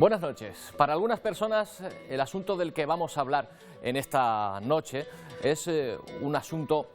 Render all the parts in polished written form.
Buenas noches. Para algunas personas el asunto del que vamos a hablar en esta noche es un asunto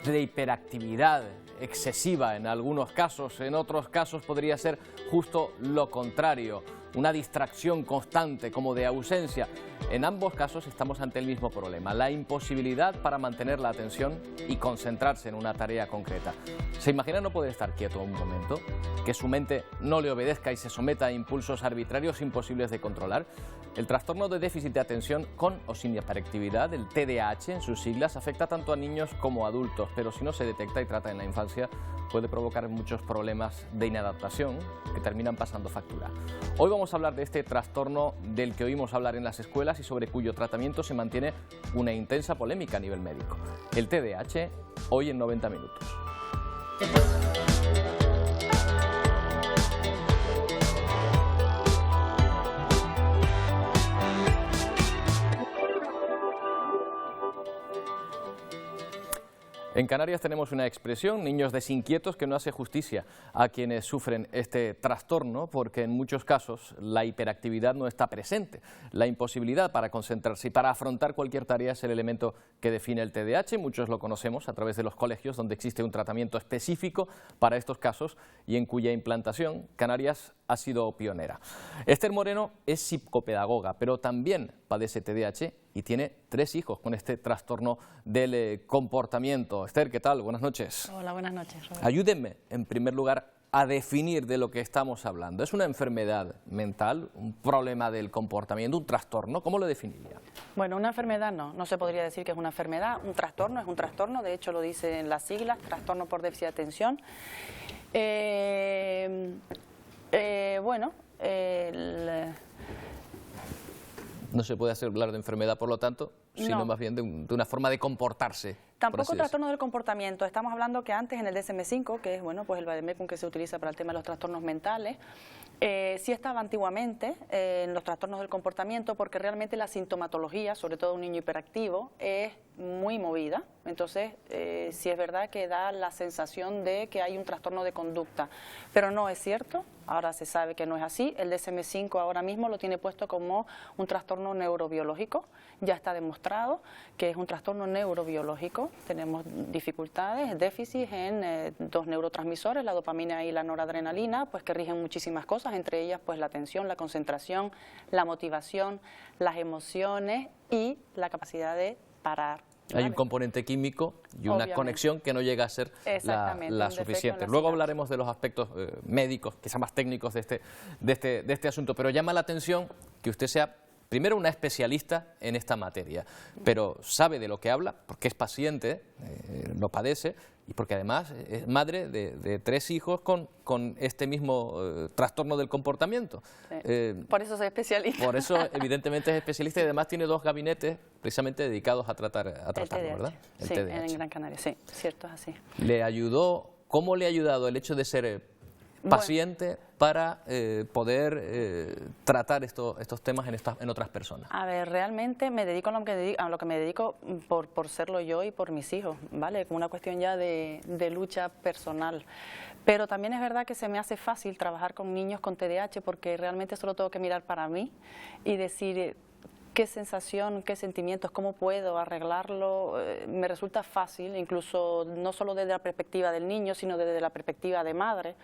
de hiperactividad excesiva en algunos casos, en otros casos podría ser justo lo contrario, una distracción constante como de ausencia. En ambos casos estamos ante el mismo problema, la imposibilidad para mantener la atención y concentrarse en una tarea concreta. ¿Se imagina no poder estar quieto un momento? ¿Que su mente no le obedezca y se someta a impulsos arbitrarios imposibles de controlar? El trastorno de déficit de atención con o sin hiperactividad, el TDAH en sus siglas, afecta tanto a niños como a adultos, pero si no se detecta y trata en la infancia puede provocar muchos problemas de inadaptación que terminan pasando factura. Hoy vamos a hablar de este trastorno del que oímos hablar en las escuelas y sobre cuyo tratamiento se mantiene una intensa polémica a nivel médico. El TDAH, hoy en 90 minutos. En Canarias tenemos una expresión, niños desinquietos, que no hace justicia a quienes sufren este trastorno, porque en muchos casos la hiperactividad no está presente. La imposibilidad para concentrarse y para afrontar cualquier tarea es el elemento que define el TDAH. Muchos lo conocemos a través de los colegios, donde existe un tratamiento específico para estos casos y en cuya implantación Canarias ha sido pionera. Esther Moreno es psicopedagoga, pero también padece TDAH y tiene 3 hijos con este trastorno del comportamiento. Esther, ¿qué tal? Buenas noches. Hola, buenas noches, Roberto. Ayúdenme, en primer lugar, a definir de lo que estamos hablando. ¿Es una enfermedad mental, un problema del comportamiento, un trastorno? ¿Cómo lo definiría? Bueno, una enfermedad no se podría decir que es una enfermedad. Un trastorno es un trastorno, de hecho lo dice en las siglas, trastorno por déficit de atención. No se puede hablar de enfermedad, por lo tanto, sino más bien de una forma de comportarse. Tampoco trastorno del comportamiento. Estamos hablando que antes en el DSM-5, que es pues el vade-mecum que se utiliza para el tema de los trastornos mentales, sí estaba antiguamente en los trastornos del comportamiento, porque realmente la sintomatología, sobre todo un niño hiperactivo, es muy movida. Entonces, sí es verdad que da la sensación de que hay un trastorno de conducta, pero no es cierto. Ahora se sabe que no es así. El DSM-5 ahora mismo lo tiene puesto como un trastorno neurobiológico. Ya está demostrado que es un trastorno neurobiológico. Tenemos dificultades, déficits en 2 neurotransmisores, la dopamina y la noradrenalina, pues que rigen muchísimas cosas, entre ellas pues la atención, la concentración, la motivación, las emociones y la capacidad de parar. Hay un componente químico y una conexión que no llega a ser la suficiente. Luego hablaremos de los aspectos médicos, quizás más técnicos de este asunto, pero llama la atención que usted sea primero una especialista en esta materia, pero sabe de lo que habla porque es paciente, lo padece, y porque además es madre de 3 hijos con este mismo trastorno del comportamiento. Sí. Por eso soy especialista. Por eso evidentemente es especialista y además tiene 2 gabinetes precisamente dedicados a tratarlo, ¿verdad? El sí, TDAH. En Gran Canaria, sí, cierto, es así. ¿Le ayudó, cómo le ha ayudado el hecho de ser paciente para poder tratar estos temas en otras personas? A ver, realmente me dedico a lo que me dedico por serlo yo y por mis hijos, ¿vale? Como una cuestión ya de lucha personal. Pero también es verdad que se me hace fácil trabajar con niños con TDAH porque realmente solo tengo que mirar para mí y decir qué sensación, qué sentimientos, cómo puedo arreglarlo. Me resulta fácil, incluso no solo desde la perspectiva del niño, sino desde la perspectiva de madre.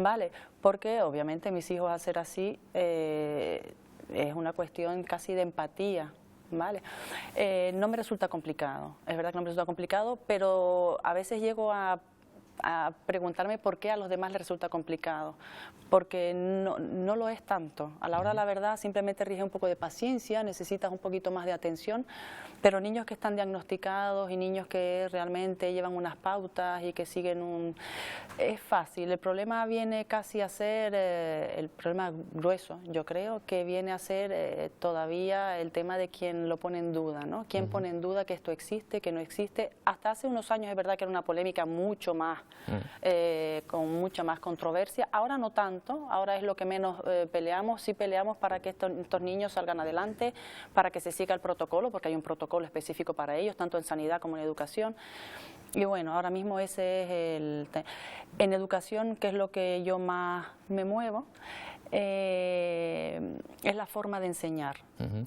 Vale, porque obviamente mis hijos al ser así es una cuestión casi de empatía, ¿vale? No me resulta complicado, es verdad que no me resulta complicado, pero a veces llego a preguntarme por qué a los demás les resulta complicado, porque no lo es tanto. A la hora de la verdad simplemente rige un poco de paciencia, necesitas un poquito más de atención, pero niños que están diagnosticados y niños que realmente llevan unas pautas y que siguen es fácil. El problema viene casi a ser, el problema grueso, yo creo, que viene a ser todavía el tema de quien lo pone en duda, ¿no? ¿Quién pone en duda que esto existe, que no existe? Hasta hace unos años es verdad que era una polémica mucho más con mucha más controversia. Ahora no tanto, ahora es lo que menos peleamos. Sí peleamos para que estos niños salgan adelante, para que se siga el protocolo, porque hay un protocolo específico para ellos, tanto en sanidad como en educación. Y bueno, ahora mismo ese es el... En educación, que es lo que yo más me muevo, es la forma de enseñar.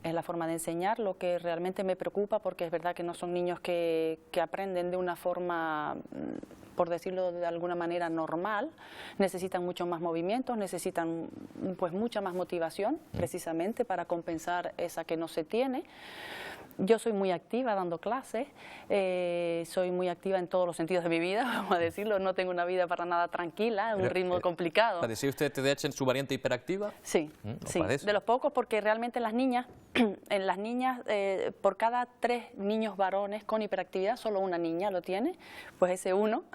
Es la forma de enseñar lo que realmente me preocupa, porque es verdad que no son niños que aprenden de una forma, por decirlo de alguna manera, normal. Necesitan mucho más movimientos, necesitan pues mucha más motivación, precisamente para compensar esa que no se tiene. Yo soy muy activa dando clases, soy muy activa en todos los sentidos de mi vida, vamos a decirlo, no tengo una vida para nada tranquila, un ritmo complicado. ¿Padecía usted TDAH en su variante hiperactiva? Sí, sí, de los pocos, porque realmente las niñas, por cada 3 niños varones con hiperactividad, solo una niña lo tiene, pues ese uno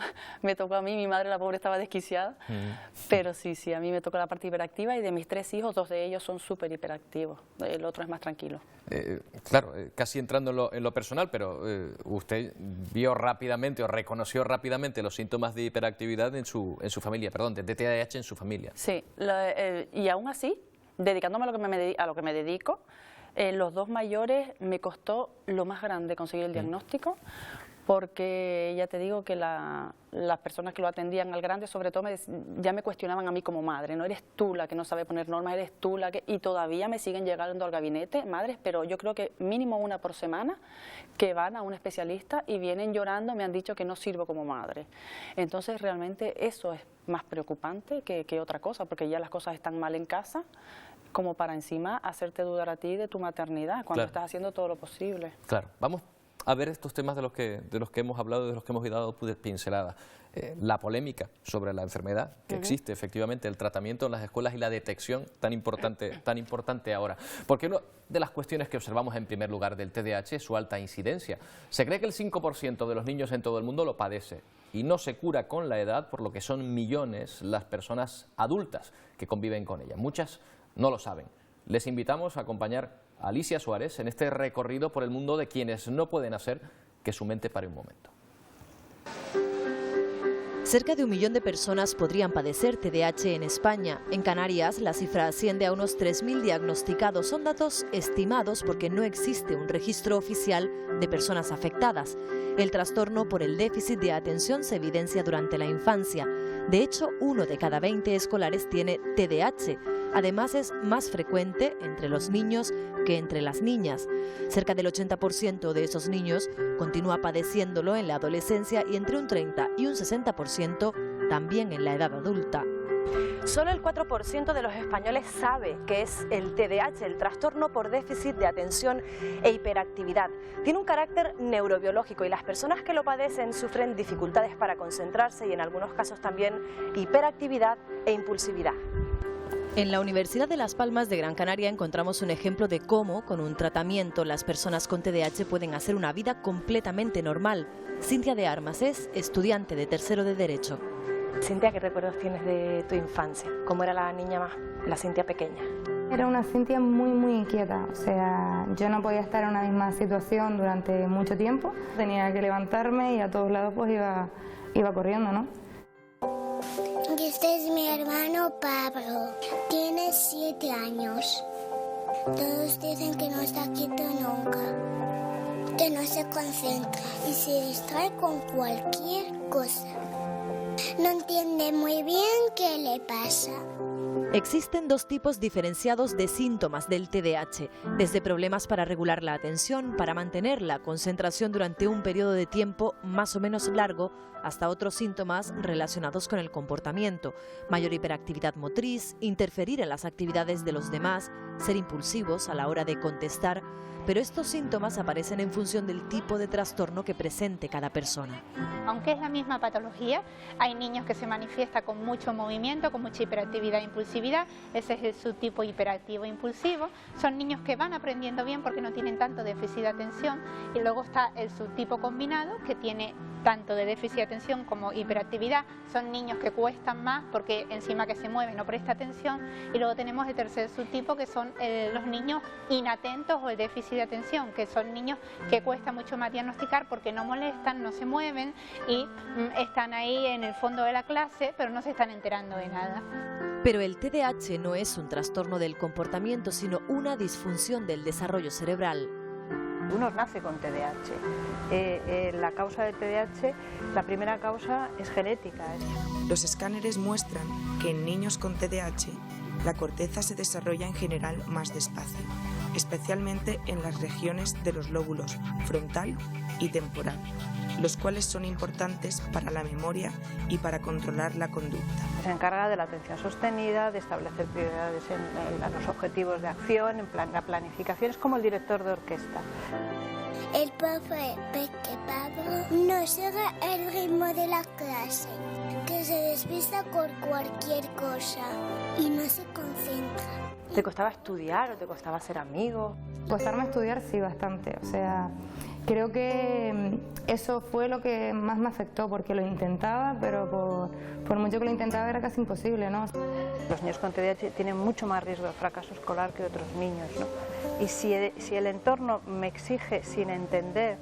me tocó a mí, mi madre la pobre estaba desquiciada, pero sí, a mí me tocó la parte hiperactiva y de mis 3 hijos, 2 de ellos son súper hiperactivos, el otro es más tranquilo. Claro, casi entrando en lo personal, pero usted vio rápidamente o reconoció rápidamente los síntomas de hiperactividad en su familia, perdón, de TDAH en su familia. Sí, y aún así, dedicándome a lo que me dedico, los 2 mayores me costó lo más grande conseguir el diagnóstico, porque ya te digo que las personas que lo atendían al grande, sobre todo, ya me cuestionaban a mí como madre, no eres tú la que no sabe poner normas, eres tú la que... Y todavía me siguen llegando al gabinete madres, pero yo creo que mínimo una por semana, que van a un especialista y vienen llorando, me han dicho que no sirvo como madre. Entonces realmente eso es más preocupante que otra cosa, porque ya las cosas están mal en casa, como para encima hacerte dudar a ti de tu maternidad, cuando estás haciendo todo lo posible. Claro, vamos a ver estos temas de los que hemos hablado, de los que hemos dado pinceladas. La polémica sobre la enfermedad que existe, efectivamente, el tratamiento en las escuelas y la detección tan importante ahora. Porque una de las cuestiones que observamos en primer lugar del TDAH es su alta incidencia. Se cree que el 5% de los niños en todo el mundo lo padece y no se cura con la edad, por lo que son millones las personas adultas que conviven con ella. Muchas no lo saben. Les invitamos a acompañar a Alicia Suárez en este recorrido por el mundo de quienes no pueden hacer que su mente pare un momento. Cerca de 1 millón de personas podrían padecer TDAH en España. En Canarias, la cifra asciende a unos 3.000 diagnosticados. Son datos estimados porque no existe un registro oficial de personas afectadas. El trastorno por el déficit de atención se evidencia durante la infancia. De hecho, 1 de cada 20 escolares tiene TDAH. Además, es más frecuente entre los niños que entre las niñas. Cerca del 80% de esos niños continúa padeciéndolo en la adolescencia y entre un 30 y un 60% también en la edad adulta. Solo el 4% de los españoles sabe qué es el TDAH, el trastorno por déficit de atención e hiperactividad. Tiene un carácter neurobiológico y las personas que lo padecen sufren dificultades para concentrarse y en algunos casos también hiperactividad e impulsividad. En la Universidad de Las Palmas de Gran Canaria encontramos un ejemplo de cómo, con un tratamiento, las personas con TDAH pueden hacer una vida completamente normal. Cintia de Armas es estudiante de tercero de Derecho. Cintia, ¿qué recuerdos tienes de tu infancia? ¿Cómo era la niña la Cintia pequeña? Era una Cintia muy inquieta, o sea, yo no podía estar en una misma situación durante mucho tiempo. Tenía que levantarme y a todos lados pues iba corriendo, ¿no? Este es mi hermano Pablo, tiene 7 años. Todos dicen que no está quieto nunca, que no se concentra y se distrae con cualquier cosa. No entiende muy bien qué le pasa. Existen 2 tipos diferenciados de síntomas del TDAH, desde problemas para regular la atención, para mantener la concentración durante un periodo de tiempo más o menos largo, hasta otros síntomas relacionados con el comportamiento, mayor hiperactividad motriz, interferir en las actividades de los demás, ser impulsivos a la hora de contestar, pero estos síntomas aparecen en función del tipo de trastorno que presente cada persona. Aunque es la misma patología, hay niños que se manifiesta con mucho movimiento, con mucha hiperactividad e impulsividad, hiperactividad, ese es el subtipo hiperactivo impulsivo. Son niños que van aprendiendo bien porque no tienen tanto déficit de atención, y luego está el subtipo combinado, que tiene tanto de déficit de atención como hiperactividad. Son niños que cuestan más porque encima que se mueve no presta atención. Y luego tenemos el tercer subtipo, que son los niños inatentos o el déficit de atención, que son niños que cuesta mucho más diagnosticar porque no molestan, no se mueven y están ahí en el fondo de la clase, pero no se están enterando de nada. Pero el TDAH no es un trastorno del comportamiento, sino una disfunción del desarrollo cerebral. Uno nace con TDAH. La causa del TDAH, la primera causa es genética. Los escáneres muestran que en niños con TDAH la corteza se desarrolla en general más despacio, especialmente en las regiones de los lóbulos frontal y temporal, los cuales son importantes para la memoria y para controlar la conducta. Se encarga de la atención sostenida, de establecer prioridades en los objetivos de acción, en la planificación, es como el director de orquesta. El profe Peque Pablo no sigue el ritmo de la clase, que se despista con cualquier cosa y no se concentra. ¿Te costaba estudiar o te costaba ser amigo? Costarme estudiar sí, bastante. O sea, creo que eso fue lo que más me afectó, porque lo intentaba, pero por mucho que lo intentaba era casi imposible, ¿no? Los niños con TDAH tienen mucho más riesgo de fracaso escolar que otros niños, ¿no? Y si el entorno me exige sin entender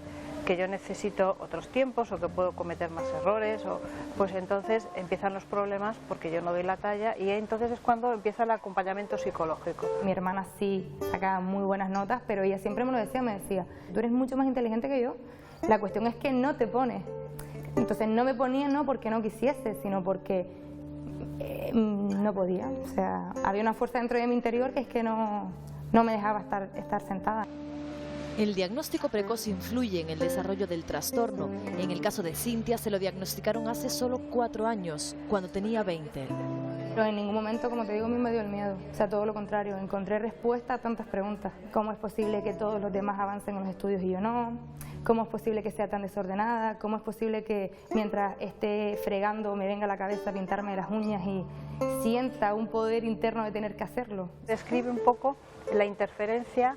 que yo necesito otros tiempos o que puedo cometer más errores, pues entonces empiezan los problemas porque yo no doy la talla, y entonces es cuando empieza el acompañamiento psicológico. Mi hermana sí sacaba muy buenas notas, pero ella siempre me lo decía, me decía, tú eres mucho más inteligente que yo, la cuestión es que no te pones. Entonces no me ponía no porque no quisiese, sino porque no podía. O sea, había una fuerza dentro de mi interior que es que no me dejaba estar sentada. El diagnóstico precoz influye en el desarrollo del trastorno. En el caso de Cintia se lo diagnosticaron hace solo 4 años, cuando tenía 20. Pero en ningún momento, como te digo, me dio el miedo. O sea, todo lo contrario, encontré respuesta a tantas preguntas. ¿Cómo es posible que todos los demás avancen en los estudios y yo no? ¿Cómo es posible que sea tan desordenada? ¿Cómo es posible que mientras esté fregando me venga a la cabeza pintarme las uñas y sienta un poder interno de tener que hacerlo? Describe un poco la interferencia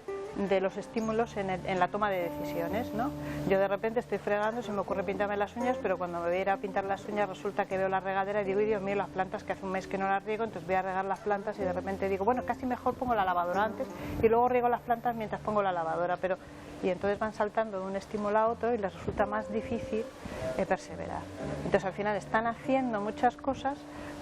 de los estímulos en la toma de decisiones, ¿no? Yo de repente estoy fregando, se me ocurre pintarme las uñas, pero cuando me voy a ir a pintar las uñas resulta que veo la regadera y digo, Dios mío, las plantas, que hace un mes que no las riego, entonces voy a regar las plantas y de repente digo, bueno, casi mejor pongo la lavadora antes y luego riego las plantas mientras pongo la lavadora, y entonces van saltando de un estímulo a otro y les resulta más difícil perseverar. Entonces al final están haciendo muchas cosas,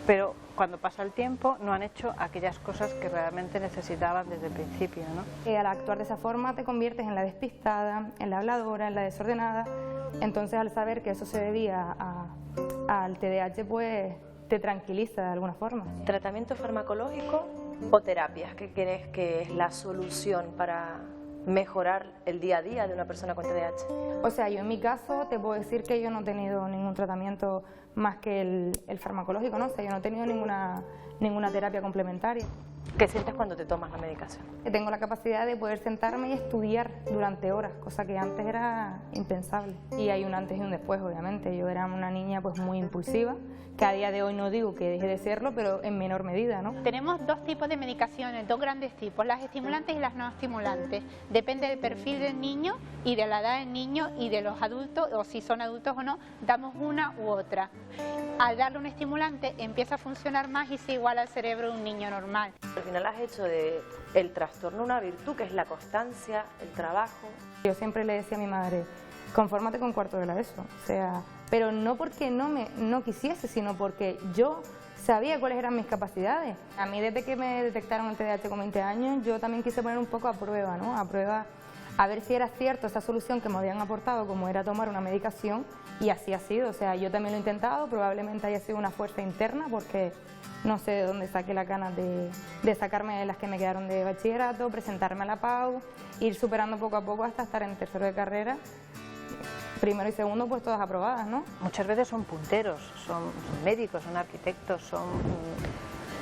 pero cuando pasa el tiempo no han hecho aquellas cosas que realmente necesitaban desde el principio, ¿no? Al actuar de esa forma te conviertes en la despistada, en la habladora, en la desordenada. Entonces al saber que eso se debía al TDAH, pues te tranquiliza de alguna forma. ¿Tratamiento farmacológico o terapias? ¿Qué crees que es la solución para mejorar el día a día de una persona con TDAH? O sea, yo en mi caso te puedo decir que yo no he tenido ningún tratamiento más que el farmacológico, ¿no? O sea, yo no he tenido ninguna terapia complementaria. ¿Qué sientes cuando te tomas la medicación? Tengo la capacidad de poder sentarme y estudiar durante horas, cosa que antes era impensable. Y hay un antes y un después, obviamente. Yo era una niña pues muy impulsiva, que a día de hoy no digo que deje de serlo, pero en menor medida, ¿no? Tenemos 2 tipos de medicaciones, 2 grandes tipos, las estimulantes y las no estimulantes. Depende del perfil del niño y de la edad del niño y de los adultos, o si son adultos o no, damos una u otra. Al darle un estimulante empieza a funcionar más y se iguala al cerebro de un niño normal. Al final has hecho del trastorno una virtud, que es la constancia, el trabajo. Yo siempre le decía a mi madre, confórmate con cuarto de la ESO, o sea, pero no porque no quisiese, sino porque yo sabía cuáles eran mis capacidades. A mí desde que me detectaron el TDAH con 20 años, yo también quise poner un poco a prueba, ¿no? A prueba, a ver si era cierto esa solución que me habían aportado, como era tomar una medicación, y así ha sido. O sea, yo también lo he intentado, probablemente haya sido una fuerza interna, porque no sé de dónde saqué las ganas de sacarme las que me quedaron de bachillerato, presentarme a la PAU, ir superando poco a poco hasta estar en tercero de carrera. Primero y segundo, pues todas aprobadas, ¿no? Muchas veces son punteros, son médicos, son arquitectos,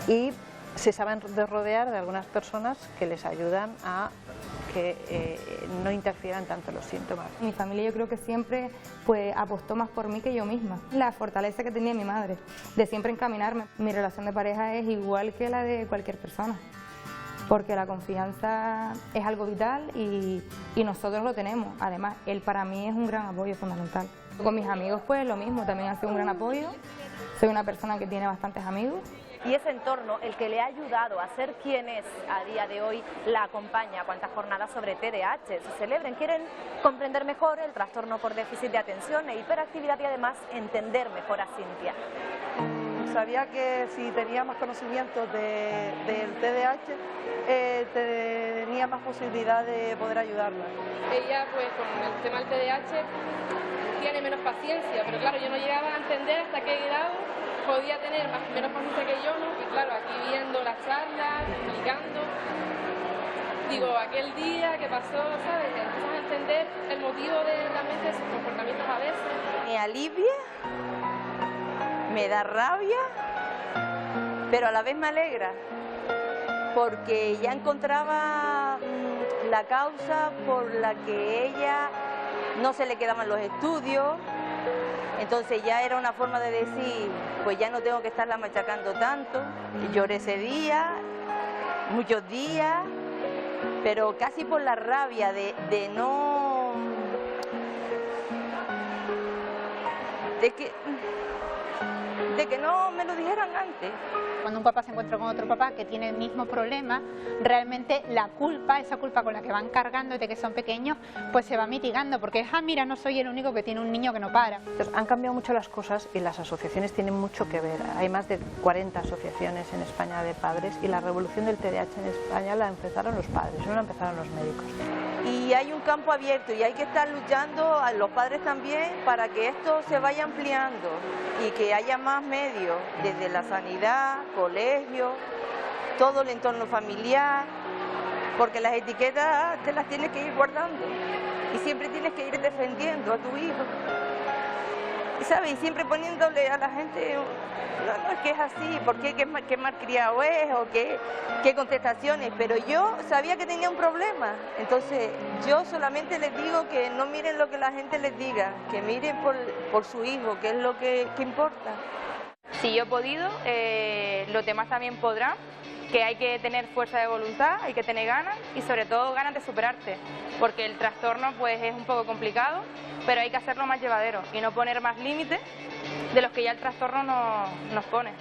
y se saben rodear de algunas personas que les ayudan a que no interfieran tanto los síntomas. Mi familia yo creo que siempre pues apostó más por mí que yo misma. La fortaleza que tenía mi madre de siempre encaminarme. Mi relación de pareja es igual que la de cualquier persona, porque la confianza es algo vital y nosotros lo tenemos. Además, él para mí es un gran apoyo fundamental. Con mis amigos pues lo mismo, también ha sido un gran apoyo. Soy una persona que tiene bastantes amigos. Y ese entorno, el que le ha ayudado a ser quien es a día de hoy, la acompaña. ¿Cuántas jornadas sobre TDAH se celebren? Quieren comprender mejor el trastorno por déficit de atención e hiperactividad y además entender mejor a Cintia. Sabía que si tenía más conocimientos del TDAH, tenía más posibilidad de poder ayudarla. Ella, pues con el tema del TDAH, tiene menos paciencia, pero claro, yo no llegaba a entender hasta qué grado podía tener menos paciencia que yo, ¿no? Y claro, aquí viendo las charlas, explicando, digo, aquel día que pasó, ¿sabes? Empiezas a entender el motivo de realmente sus comportamientos a veces. Me alivia, me da rabia, pero a la vez me alegra, porque ya encontraba la causa por la que ella no se le quedaban los estudios. Entonces ya era una forma de decir, pues ya no tengo que estarla machacando tanto. Lloré ese día, muchos días, pero casi por la rabia de que no me lo dijeran antes. Cuando un papá se encuentra con otro papá que tiene el mismo problema, realmente la culpa, esa culpa con la que van cargando desde que son pequeños, pues se va mitigando, porque es, mira, no soy el único que tiene un niño que no para. Entonces, han cambiado mucho las cosas y las asociaciones tienen mucho que ver. Hay más de 40 asociaciones en España de padres y la revolución del TDAH en España la empezaron los padres, no la empezaron los médicos. Y hay un campo abierto y hay que estar luchando, a los padres también, para que esto se vaya ampliando y que haya más medios, desde la sanidad, colegio, todo el entorno familiar, porque las etiquetas te las tienes que ir guardando y siempre tienes que ir defendiendo a tu hijo. Y ¿sabes? Y siempre poniéndole a la gente, no es que es así, porque qué malcriado es o qué contestaciones, pero yo sabía que tenía un problema, entonces yo solamente les digo que no miren lo que la gente les diga, que miren por su hijo, que es lo que importa. Si yo he podido, los demás también podrán, que hay que tener fuerza de voluntad, hay que tener ganas y sobre todo ganas de superarte, porque el trastorno pues es un poco complicado, pero hay que hacerlo más llevadero y no poner más límites de los que ya el trastorno nos pone.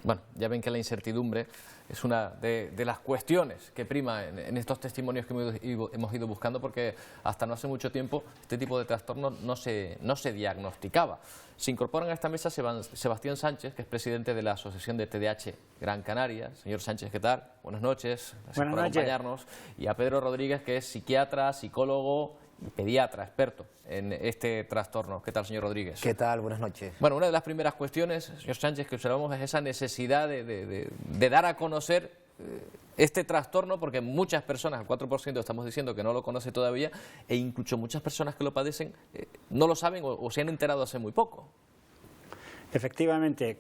Bueno, ya ven que la incertidumbre es una de las cuestiones que prima en estos testimonios que hemos ido buscando, porque hasta no hace mucho tiempo este tipo de trastorno no se diagnosticaba. Se incorporan a esta mesa Sebastián Sánchez, que es presidente de la Asociación de TDAH Gran Canaria. Señor Sánchez, ¿qué tal? Buenas noches, gracias por acompañarnos. Y a Pedro Rodríguez, que es psiquiatra, psicólogo y pediatra, experto en este trastorno. ¿Qué tal, señor Rodríguez? ¿Qué tal? Buenas noches. Bueno, una de las primeras cuestiones, señor Sánchez, que observamos es esa necesidad de dar a conocer este trastorno, porque muchas personas, el 4% estamos diciendo que no lo conoce todavía, e incluso muchas personas que lo padecen no lo saben o se han enterado hace muy poco. Efectivamente,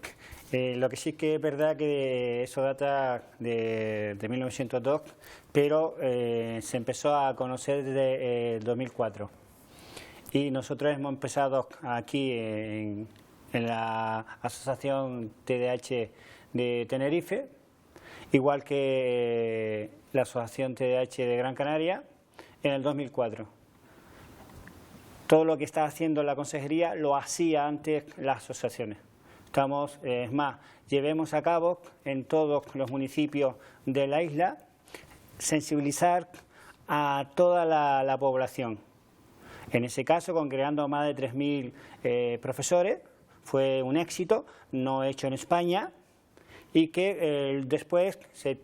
lo que sí que es verdad que eso data de 1902, pero se empezó a conocer desde 2004. Y nosotros hemos empezado aquí en la Asociación TDAH de Tenerife, igual que la Asociación TDAH de Gran Canaria, en el 2004. Todo lo que está haciendo la consejería lo hacía antes las asociaciones. Estamos, es más, llevemos a cabo en todos los municipios de la isla sensibilizar a toda la población. En ese caso, congregando a más de 3.000 profesores, fue un éxito, no hecho en España, y que después se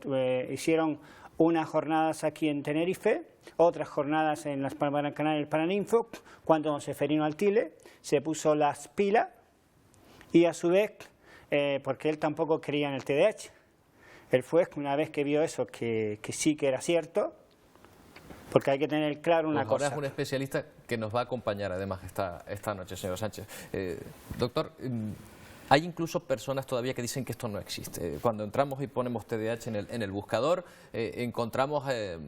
hicieron unas jornadas aquí en Tenerife, otras jornadas en las Palmas de Gran Canaria, el Paraninfo, cuando don Seferino Altile se puso las pilas y a su vez, porque él tampoco creía en el TDAH, él fue, una vez que vio eso, que sí que era cierto, porque hay que tener claro una cosa. Ahora es un especialista que nos va a acompañar además esta noche, señor Sánchez. Doctor, hay incluso personas todavía que dicen que esto no existe. Cuando entramos y ponemos TDAH en el buscador, encontramos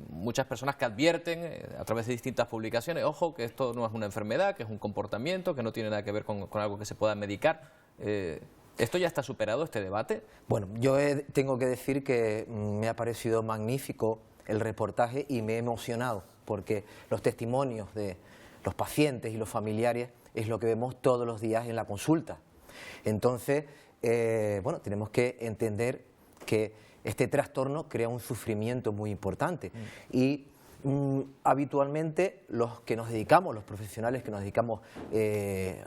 muchas personas que advierten a través de distintas publicaciones, ojo, que esto no es una enfermedad, que es un comportamiento, que no tiene nada que ver con algo que se pueda medicar. ¿Esto ya está superado, este debate? Bueno, yo tengo que decir que me ha parecido magnífico el reportaje y me he emocionado, porque los testimonios de los pacientes y los familiares es lo que vemos todos los días en la consulta. Entonces, bueno, tenemos que entender que este trastorno crea un sufrimiento muy importante y habitualmente los que nos dedicamos, los profesionales que nos dedicamos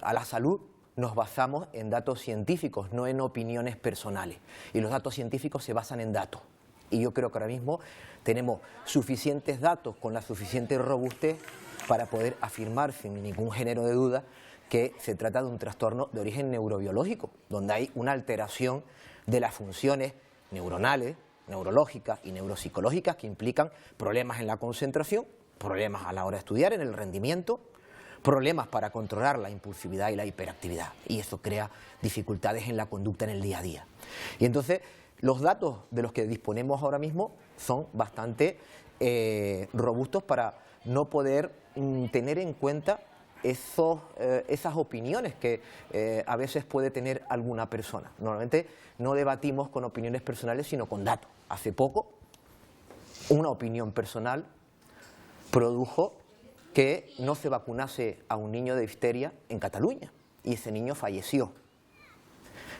a la salud, nos basamos en datos científicos, no en opiniones personales. Y los datos científicos se basan en datos. Y yo creo que ahora mismo tenemos suficientes datos con la suficiente robustez para poder afirmar sin ningún género de duda que se trata de un trastorno de origen neurobiológico, donde hay una alteración de las funciones neuronales, neurológicas y neuropsicológicas que implican problemas en la concentración, problemas a la hora de estudiar, en el rendimiento, problemas para controlar la impulsividad y la hiperactividad. Y eso crea dificultades en la conducta en el día a día. Y entonces, los datos de los que disponemos ahora mismo son bastante robustos para no poder tener en cuenta esas opiniones que a veces puede tener alguna persona. Normalmente no debatimos con opiniones personales, sino con datos. Hace poco, una opinión personal produjo que no se vacunase a un niño de difteria en Cataluña, y ese niño falleció.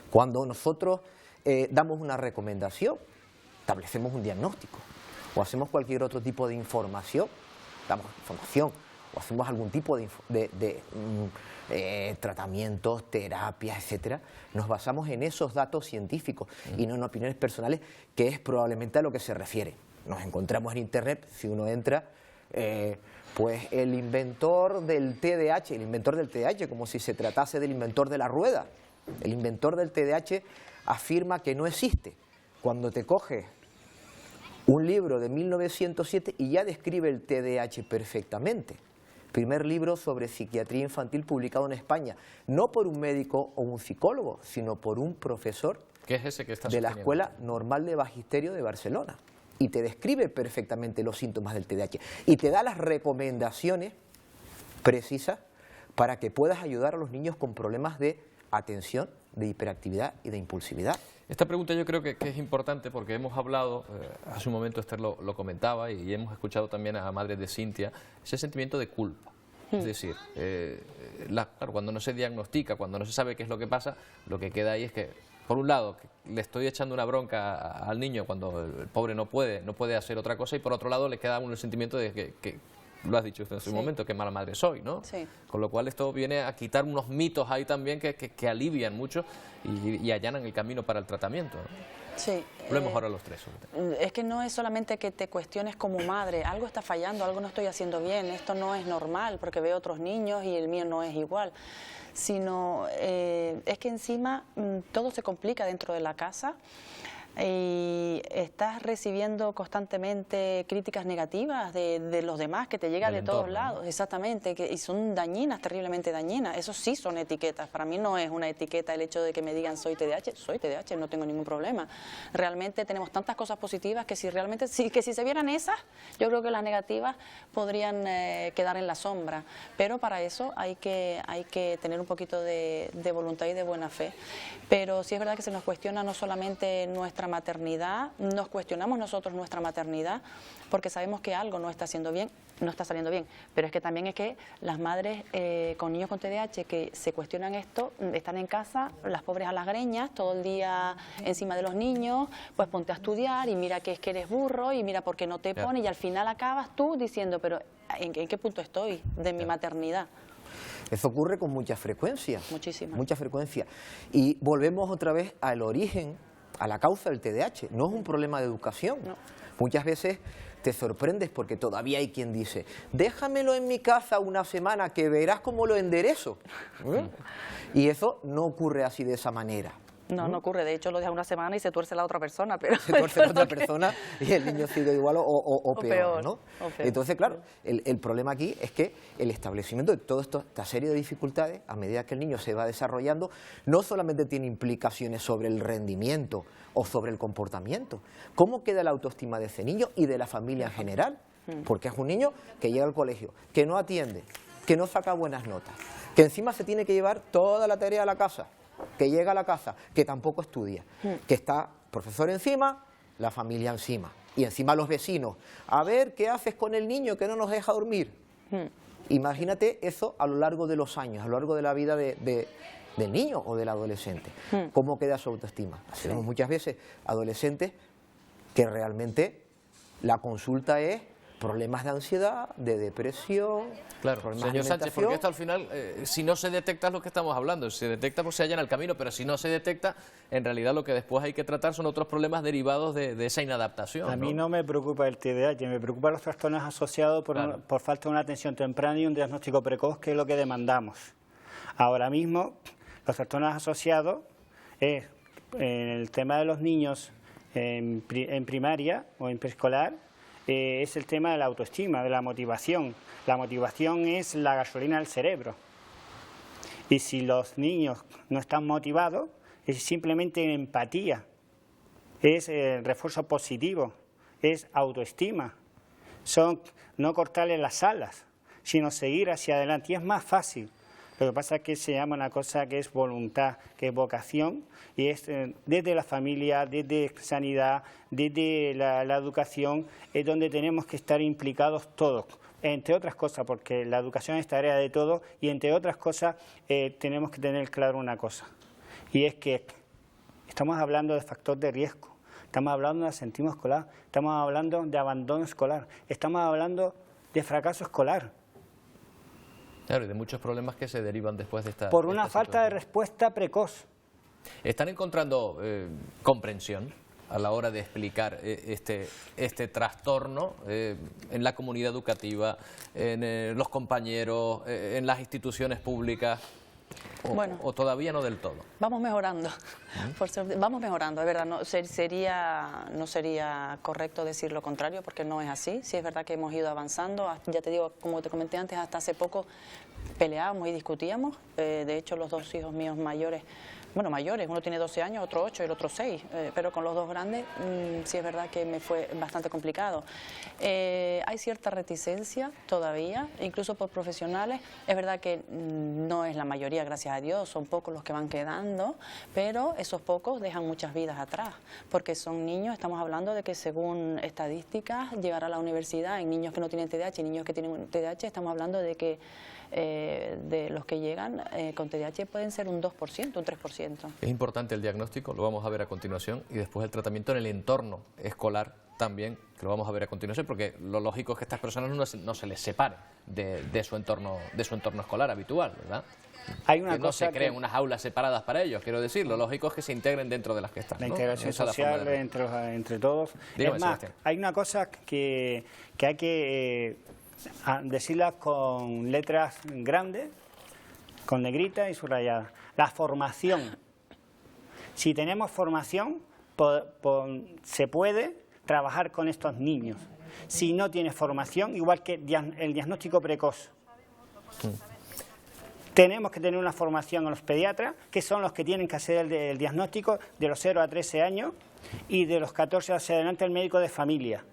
Cuando nosotros damos una recomendación, establecemos un diagnóstico, o hacemos cualquier otro tipo de información, damos información, o hacemos algún tipo de tratamientos, terapias, etcétera, nos basamos en esos datos científicos y no en opiniones personales, que es probablemente a lo que se refiere. Nos encontramos en Internet, si uno entra, pues el inventor del TDAH, como si se tratase del inventor de la rueda. El inventor del TDAH afirma que no existe. Cuando te coges un libro de 1907 y ya describe el TDAH perfectamente. Primer libro sobre psiquiatría infantil publicado en España, no por un médico o un psicólogo, sino por un profesor ¿Qué es ese que está de la Escuela Normal de Magisterio de Barcelona. Y te describe perfectamente los síntomas del TDAH y te da las recomendaciones precisas para que puedas ayudar a los niños con problemas de atención, de hiperactividad y de impulsividad. Esta pregunta yo creo que es importante porque hemos hablado, hace un momento Esther lo comentaba y hemos escuchado también a madres de Cintia, ese sentimiento de culpa. Es decir, claro, cuando no se diagnostica, cuando no se sabe qué es lo que pasa, lo que queda ahí es que, por un lado, le estoy echando una bronca al niño cuando el pobre no puede hacer otra cosa, y por otro lado le queda uno el sentimiento de que lo has dicho usted en su momento, qué mala madre soy, ¿no? Sí. Con lo cual esto viene a quitar unos mitos ahí también que alivian mucho y allanan el camino para el tratamiento, ¿no? Sí. Hablemos ahora los tres. Es que no es solamente que te cuestiones como madre, algo está fallando, algo no estoy haciendo bien, esto no es normal porque veo otros niños y el mío no es igual, sino es que encima todo se complica dentro de la casa. Y estás recibiendo constantemente críticas negativas de los demás, que te llegan de todos lados, exactamente, y son dañinas, terriblemente dañinas. Eso sí son etiquetas. Para mí no es una etiqueta el hecho de que me digan soy TDAH, no tengo ningún problema. Realmente tenemos tantas cosas positivas que si se vieran esas, yo creo que las negativas podrían quedar en la sombra. Pero para eso hay que tener un poquito de voluntad y de buena fe. Pero sí es verdad que se nos cuestiona no solamente nuestra maternidad, nos cuestionamos nosotros nuestra maternidad porque sabemos que algo no está saliendo bien, pero es que también es que las madres con niños con TDAH que se cuestionan esto, están en casa, las pobres a las greñas, todo el día encima de los niños, pues ponte a estudiar y mira que es que eres burro y mira por qué no te pones, y al final acabas tú diciendo, pero ¿en qué punto estoy de mi maternidad? Eso ocurre con mucha frecuencia. Muchísima. Mucha frecuencia. Y volvemos otra vez al origen, a la causa del TDAH. No es un problema de educación. No. Muchas veces te sorprendes porque todavía hay quien dice, déjamelo en mi casa una semana que verás cómo lo enderezo. Y eso no ocurre así de esa manera. No, no ocurre. De hecho, lo deja una semana y se tuerce la otra persona. Pero se tuerce la otra persona y el niño sigue igual o peor, ¿no? Entonces, claro, el problema aquí es que el establecimiento de toda esta serie de dificultades, a medida que el niño se va desarrollando, no solamente tiene implicaciones sobre el rendimiento o sobre el comportamiento. ¿Cómo queda la autoestima de ese niño y de la familia en general? Porque es un niño que llega al colegio, que no atiende, que no saca buenas notas, que encima se tiene que llevar toda la tarea a la casa, que llega a la casa, que tampoco estudia, que está profesor encima, la familia encima, y encima los vecinos. A ver, ¿qué haces con el niño que no nos deja dormir? Imagínate eso a lo largo de los años, a lo largo de la vida del niño o del adolescente. ¿Cómo queda su autoestima? Tenemos muchas veces adolescentes que realmente la consulta es problemas de ansiedad, de depresión. Claro, señor Sánchez, porque esto al final, si no se detecta es lo que estamos hablando, si se detecta pues se allana el camino, pero si no se detecta, en realidad lo que después hay que tratar son otros problemas derivados de esa inadaptación. A mí no me preocupa el TDAH, me preocupan los trastornos asociados por falta de una atención temprana y un diagnóstico precoz, que es lo que demandamos. Ahora mismo, los trastornos asociados es el tema de los niños en primaria o en preescolar, es el tema de la autoestima, de la motivación. La motivación es la gasolina del cerebro. Y si los niños no están motivados, es simplemente empatía, es refuerzo positivo, es autoestima. Son no cortarle las alas, sino seguir hacia adelante. Y es más fácil. Lo que pasa es que se llama una cosa que es voluntad, que es vocación, y es desde la familia, desde sanidad, desde la educación, es donde tenemos que estar implicados todos, entre otras cosas, porque la educación es tarea de todos, y entre otras cosas tenemos que tener claro una cosa, y es que estamos hablando de factor de riesgo, estamos hablando de absentismo escolar, estamos hablando de abandono escolar, estamos hablando de fracaso escolar. Claro, y de muchos problemas que se derivan después de esta... Por una falta de respuesta precoz. ¿Están encontrando comprensión a la hora de explicar este trastorno en la comunidad educativa, en los compañeros, en las instituciones públicas? O todavía no del todo. Vamos mejorando, vamos mejorando, es verdad, no sería correcto decir lo contrario, porque no es así. Sí es verdad que hemos ido avanzando, ya te digo, como te comenté antes, hasta hace poco peleábamos y discutíamos. De hecho, los dos hijos míos mayores, uno tiene 12 años, otro 8 y el otro 6, pero con los dos grandes sí es verdad que me fue bastante complicado. Hay cierta reticencia todavía, incluso por profesionales. Es verdad que no es la mayoría, gracias a Dios, son pocos los que van quedando, pero esos pocos dejan muchas vidas atrás, porque son niños, estamos hablando de que según estadísticas, llegar a la universidad en niños que no tienen TDAH y niños que tienen TDAH, estamos hablando de que de los que llegan con TDAH pueden ser un 2%, un 3%. Es importante el diagnóstico, lo vamos a ver a continuación, y después el tratamiento en el entorno escolar también, que lo vamos a ver a continuación, porque lo lógico es que estas personas no se les separe de su entorno escolar habitual, ¿verdad? Hay una que no se creen unas aulas separadas para ellos, quiero decir, lo lógico es que se integren dentro de las que están. La integración social entre todos. Dígame, es más, Sebastián. hay una cosa que hay que decirla con letras grandes, con negrita y subrayada. La formación. Si tenemos formación, se puede trabajar con estos niños. Si no tienes formación, igual que el diagnóstico precoz. Tenemos que tener una formación a los pediatras, que son los que tienen que hacer el diagnóstico de los 0 a 13 años y de los 14 hacia adelante el médico de familia.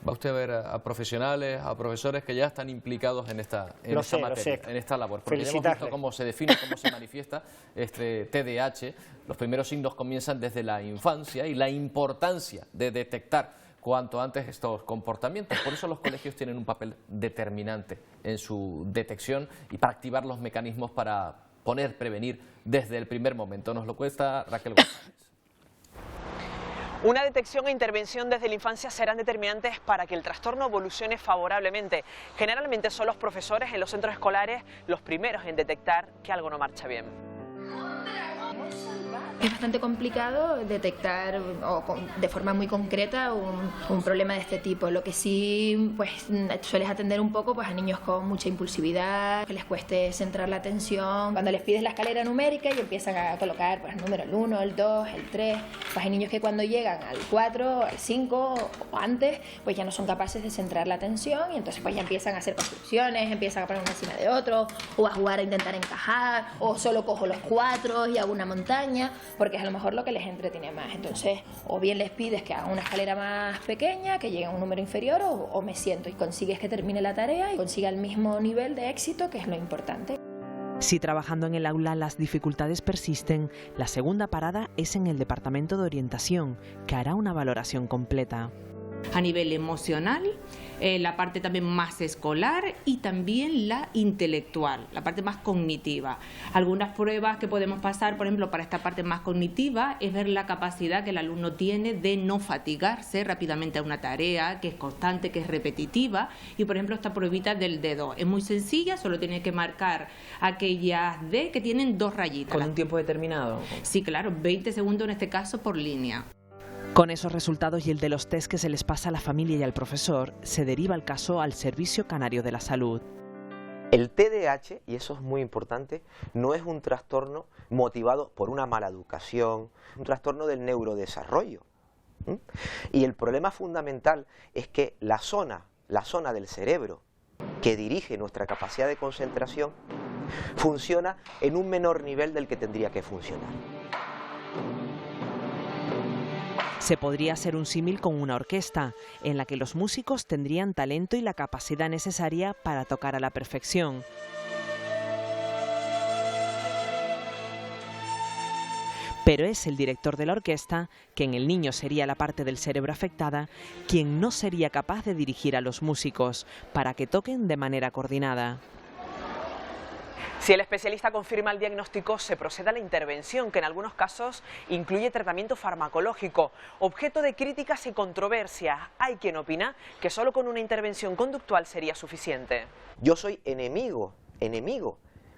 Va usted a ver a profesionales, a profesores que ya están implicados en esta materia, en esta labor. Porque ya hemos visto cómo se define, cómo se manifiesta este TDAH. Los primeros signos comienzan desde la infancia y la importancia de detectar cuanto antes estos comportamientos. Por eso los colegios tienen un papel determinante en su detección y para activar los mecanismos para prevenir desde el primer momento. Nos lo cuesta Raquel González. Una detección e intervención desde la infancia serán determinantes para que el trastorno evolucione favorablemente. Generalmente son los profesores en los centros escolares los primeros en detectar que algo no marcha bien. Es bastante complicado detectar de forma muy concreta un problema de este tipo. Lo que sí pues sueles atender un poco pues a niños con mucha impulsividad, que les cueste centrar la atención. Cuando les pides la escalera numérica y empiezan a colocar pues, el número el 1, el 2, el 3, pues hay niños que cuando llegan al 4, al 5 o antes, pues ya no son capaces de centrar la atención y entonces pues ya empiezan a hacer construcciones, empiezan a poner uno encima de otro, o a jugar a intentar encajar, o solo cojo los 4 y hago una montaña, porque es a lo mejor lo que les entretiene más. Entonces, o bien les pides que hagan una escalera más pequeña, que llegue a un número inferior, o me siento y consigues que termine la tarea y consiga el mismo nivel de éxito, que es lo importante. Si trabajando en el aula las dificultades persisten, la segunda parada es en el Departamento de Orientación, que hará una valoración completa. A nivel emocional, la parte también más escolar y también la intelectual, la parte más cognitiva. Algunas pruebas que podemos pasar, por ejemplo, para esta parte más cognitiva, es ver la capacidad que el alumno tiene de no fatigarse rápidamente a una tarea, que es constante, que es repetitiva. Y, por ejemplo, esta pruebita del dedo es muy sencilla, solo tiene que marcar aquellas D que tienen 2 rayitas. ¿Con un tiempo determinado? Sí, claro, 20 segundos en este caso por línea. Con esos resultados y el de los test que se les pasa a la familia y al profesor, se deriva el caso al Servicio Canario de la Salud. El TDAH, y eso es muy importante, no es un trastorno motivado por una mala educación, un trastorno del neurodesarrollo. Y el problema fundamental es que la zona del cerebro que dirige nuestra capacidad de concentración funciona en un menor nivel del que tendría que funcionar. Se podría hacer un símil con una orquesta, en la que los músicos tendrían talento y la capacidad necesaria para tocar a la perfección. Pero es el director de la orquesta, que en el niño sería la parte del cerebro afectada, quien no sería capaz de dirigir a los músicos para que toquen de manera coordinada. Si el especialista confirma el diagnóstico, se procede a la intervención, que en algunos casos incluye tratamiento farmacológico, objeto de críticas y controversias. Hay quien opina que solo con una intervención conductual sería suficiente. Yo soy enemigo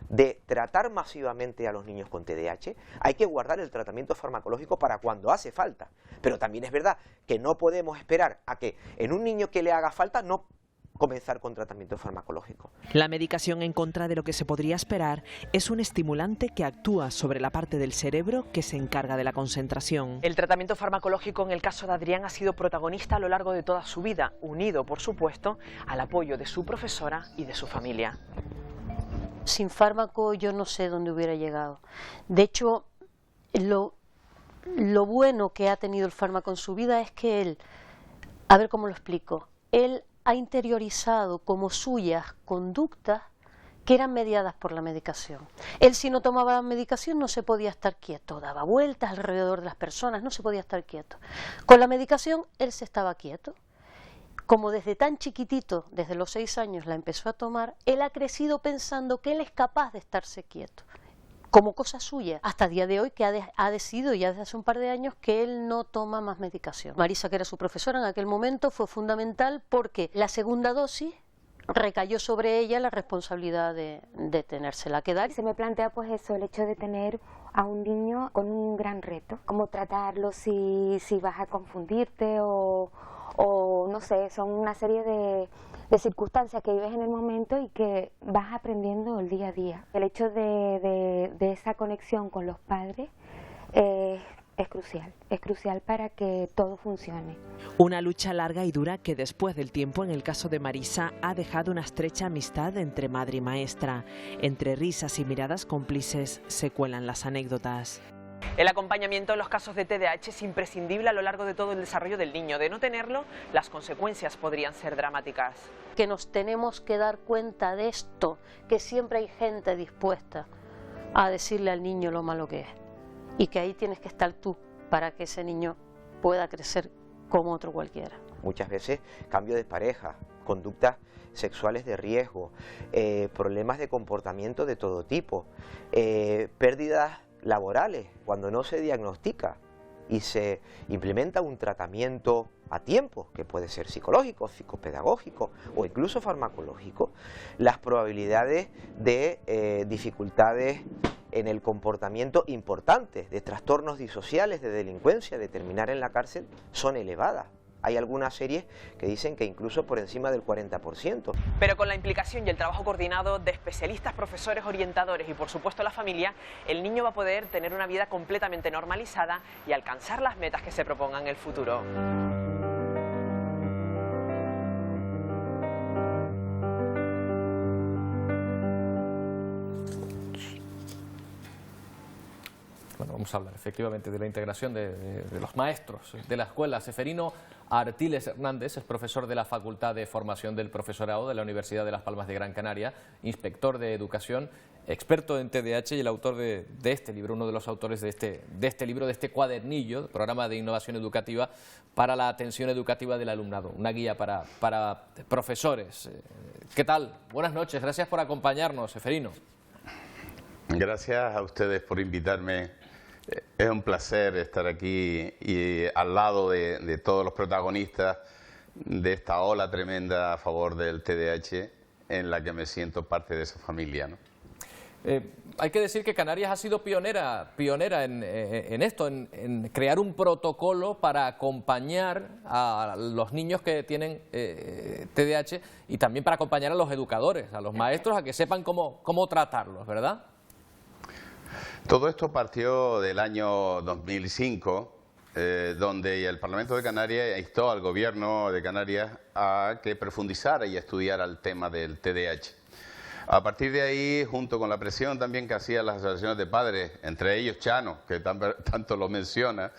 de tratar masivamente a los niños con TDAH. Hay que guardar el tratamiento farmacológico para cuando hace falta. Pero también es verdad que no podemos esperar a que en un niño que le haga falta no comenzar con tratamiento farmacológico. La medicación, en contra de lo que se podría esperar, es un estimulante que actúa sobre la parte del cerebro que se encarga de la concentración. El tratamiento farmacológico en el caso de Adrián ha sido protagonista a lo largo de toda su vida, unido, por supuesto, al apoyo de su profesora y de su familia. Sin fármaco yo no sé dónde hubiera llegado. De hecho, lo bueno que ha tenido el fármaco en su vida es que él, a ver cómo lo explico, él ha interiorizado como suyas conductas que eran mediadas por la medicación. Él, si no tomaba medicación, no se podía estar quieto, daba vueltas alrededor de las personas, no se podía estar quieto. Con la medicación, él se estaba quieto. Como desde tan chiquitito, desde los 6 años, la empezó a tomar, él ha crecido pensando que él es capaz de estarse quieto, como cosa suya, hasta el día de hoy, que ha decidido ya desde hace un par de años que él no toma más medicación. Marisa, que era su profesora en aquel momento, fue fundamental porque la segunda dosis recayó sobre ella la responsabilidad de tenérsela que dar. Se me plantea pues eso, el hecho de tener a un niño con un gran reto, cómo tratarlo, si vas a confundirte o no sé, son una serie de circunstancias que vives en el momento y que vas aprendiendo el día a día. El hecho de esa conexión con los padres es crucial para que todo funcione. Una lucha larga y dura que después del tiempo, en el caso de Marisa, ha dejado una estrecha amistad entre madre y maestra. Entre risas y miradas cómplices se cuelan las anécdotas. El acompañamiento en los casos de TDAH es imprescindible a lo largo de todo el desarrollo del niño. De no tenerlo, las consecuencias podrían ser dramáticas. Que nos tenemos que dar cuenta de esto, que siempre hay gente dispuesta a decirle al niño lo malo que es. Y que ahí tienes que estar tú para que ese niño pueda crecer como otro cualquiera. Muchas veces cambio de pareja, conductas sexuales de riesgo, problemas de comportamiento de todo tipo, pérdidas laborales cuando no se diagnostica y se implementa un tratamiento a tiempo, que puede ser psicológico, psicopedagógico o incluso farmacológico, las probabilidades de dificultades en el comportamiento importantes de trastornos disociales, de delincuencia, de terminar en la cárcel, son elevadas. Hay algunas series que dicen que incluso por encima del 40%. Pero con la implicación y el trabajo coordinado de especialistas, profesores, orientadores y por supuesto la familia, el niño va a poder tener una vida completamente normalizada y alcanzar las metas que se propongan en el futuro. Bueno, vamos a hablar efectivamente de la integración de los maestros de la escuela. Seferino Artiles Hernández es profesor de la Facultad de Formación del Profesorado de la Universidad de Las Palmas de Gran Canaria, inspector de educación, experto en TDAH y el autor de este libro, uno de los autores de este libro, de este cuadernillo, programa de innovación educativa para la atención educativa del alumnado, una guía para profesores. ¿Qué tal? Buenas noches, gracias por acompañarnos, Seferino. Gracias a ustedes por invitarme. Es un placer estar aquí y al lado de todos los protagonistas de esta ola tremenda a favor del TDAH, en la que me siento parte de esa familia, ¿no? Hay que decir que Canarias ha sido pionera en esto, en crear un protocolo para acompañar a los niños que tienen TDAH y también para acompañar a los educadores, a los maestros, a que sepan cómo tratarlos, ¿verdad? Todo esto partió del año 2005, donde el Parlamento de Canarias instó al Gobierno de Canarias a que profundizara y estudiara el tema del TDAH. A partir de ahí, junto con la presión también que hacían las asociaciones de padres, entre ellos Chano, que tanto lo menciona,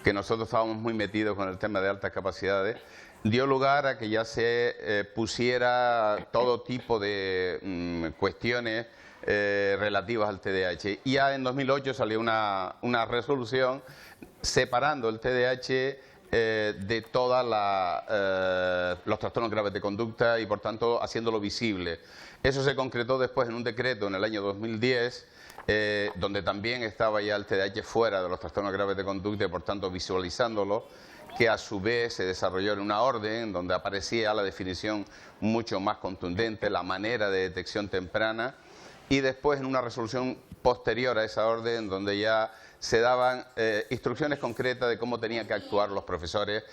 que nosotros estábamos muy metidos con el tema de altas capacidades, dio lugar a que ya se pusiera todo tipo de cuestiones relativas al TDAH. Y ya en 2008 salió una resolución separando el TDAH de todos los trastornos graves de conducta y por tanto haciéndolo visible. Eso se concretó después en un decreto en el año 2010, donde también estaba ya el TDAH fuera de los trastornos graves de conducta y por tanto visualizándolo, que a su vez se desarrolló en una orden donde aparecía la definición mucho más contundente, la manera de detección temprana, y después en una resolución posterior a esa orden donde ya se daban instrucciones concretas de cómo tenían que actuar los profesores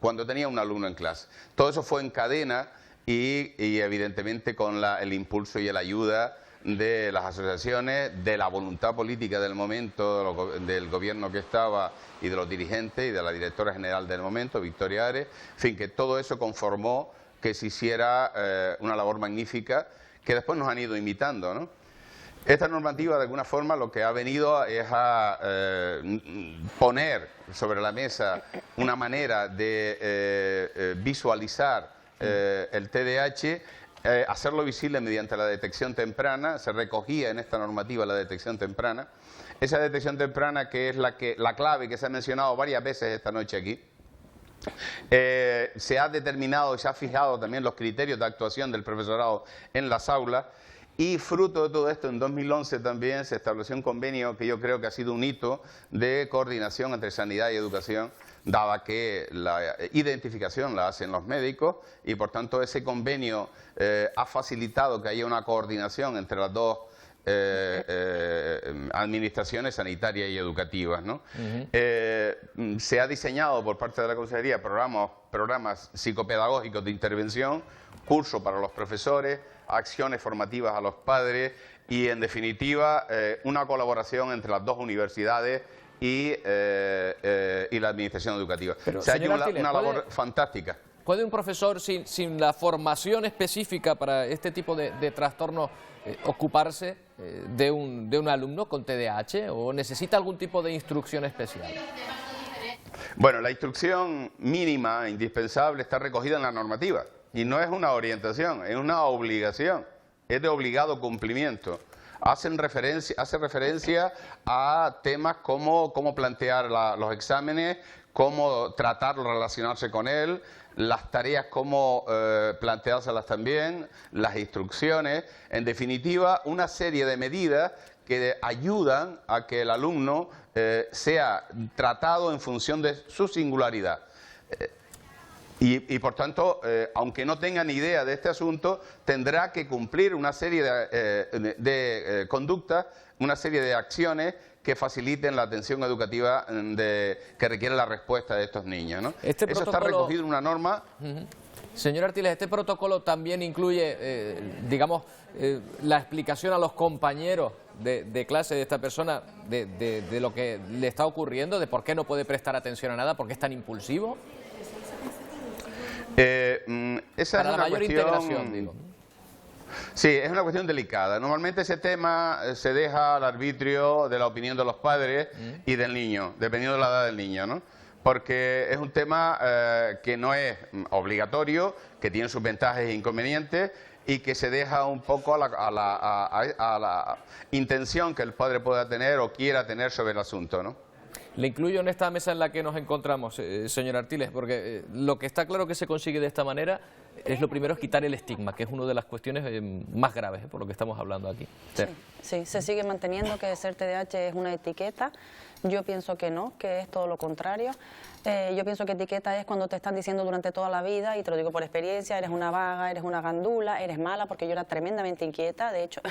cuando tenía un alumno en clase. Todo eso fue en cadena y evidentemente con el impulso y la ayuda de las asociaciones, de la voluntad política del momento, del gobierno que estaba y de los dirigentes y de la directora general del momento, Victoria Ares. En fin, que todo eso conformó que se hiciera una labor magnífica que después nos han ido imitando, ¿no? Esta normativa, de alguna forma, lo que ha venido es a poner sobre la mesa una manera de visualizar el TDAH, hacerlo visible mediante la detección temprana. Se recogía en esta normativa la detección temprana. Esa detección temprana que es la clave que se ha mencionado varias veces esta noche aquí. Se ha determinado y se ha fijado también los criterios de actuación del profesorado en las aulas y fruto de todo esto en 2011 también se estableció un convenio que yo creo que ha sido un hito de coordinación entre sanidad y educación, dada que la identificación la hacen los médicos y por tanto ese convenio ha facilitado que haya una coordinación entre las dos administraciones sanitarias y educativas, ¿no? Se ha diseñado por parte de la Consejería programas psicopedagógicos de intervención, cursos para los profesores, acciones formativas a los padres y, en definitiva, una colaboración entre las dos universidades y la administración educativa. Pero, se ha hecho Artiles, una labor fantástica. ¿Puede un profesor sin la formación específica para este tipo de trastornos ocuparse de un alumno con TDAH o necesita algún tipo de instrucción especial? Bueno, la instrucción mínima, indispensable, está recogida en la normativa y no es una orientación, es una obligación, es de obligado cumplimiento. Hace referencia a temas como cómo plantear los exámenes, cómo tratarlo, relacionarse con él, las tareas, cómo planteárselas también, las instrucciones, en definitiva, una serie de medidas que ayudan a que el alumno sea tratado en función de su singularidad. Y por tanto, aunque no tenga ni idea de este asunto, tendrá que cumplir una serie de conductas una serie de acciones que faciliten la atención educativa que requiere la respuesta de estos niños, ¿no? Eso está recogido en una norma. Señor Artiles, ¿este protocolo también incluye, digamos, la explicación a los compañeros de clase de esta persona de lo que le está ocurriendo, de por qué no puede prestar atención a nada, por qué es tan impulsivo? Esa Para es la mayor integración, digo. Sí, es una cuestión delicada. Normalmente ese tema se deja al arbitrio de la opinión de los padres y del niño, dependiendo de la edad del niño, ¿no? Porque es un tema que no es obligatorio, que tiene sus ventajas e inconvenientes y que se deja un poco a la intención que el padre pueda tener o quiera tener sobre el asunto, ¿no? Le incluyo en esta mesa en la que nos encontramos, señor Artiles, porque lo que está claro que se consigue de esta manera es lo primero, es quitar el estigma, que es una de las cuestiones más graves, por lo que estamos hablando aquí. Sí, se sigue manteniendo que ser TDAH es una etiqueta. Yo pienso que no, que es todo lo contrario. Yo pienso que etiqueta es cuando te están diciendo durante toda la vida, y te lo digo por experiencia, eres una vaga, eres una gandula, eres mala, porque yo era tremendamente inquieta. De hecho,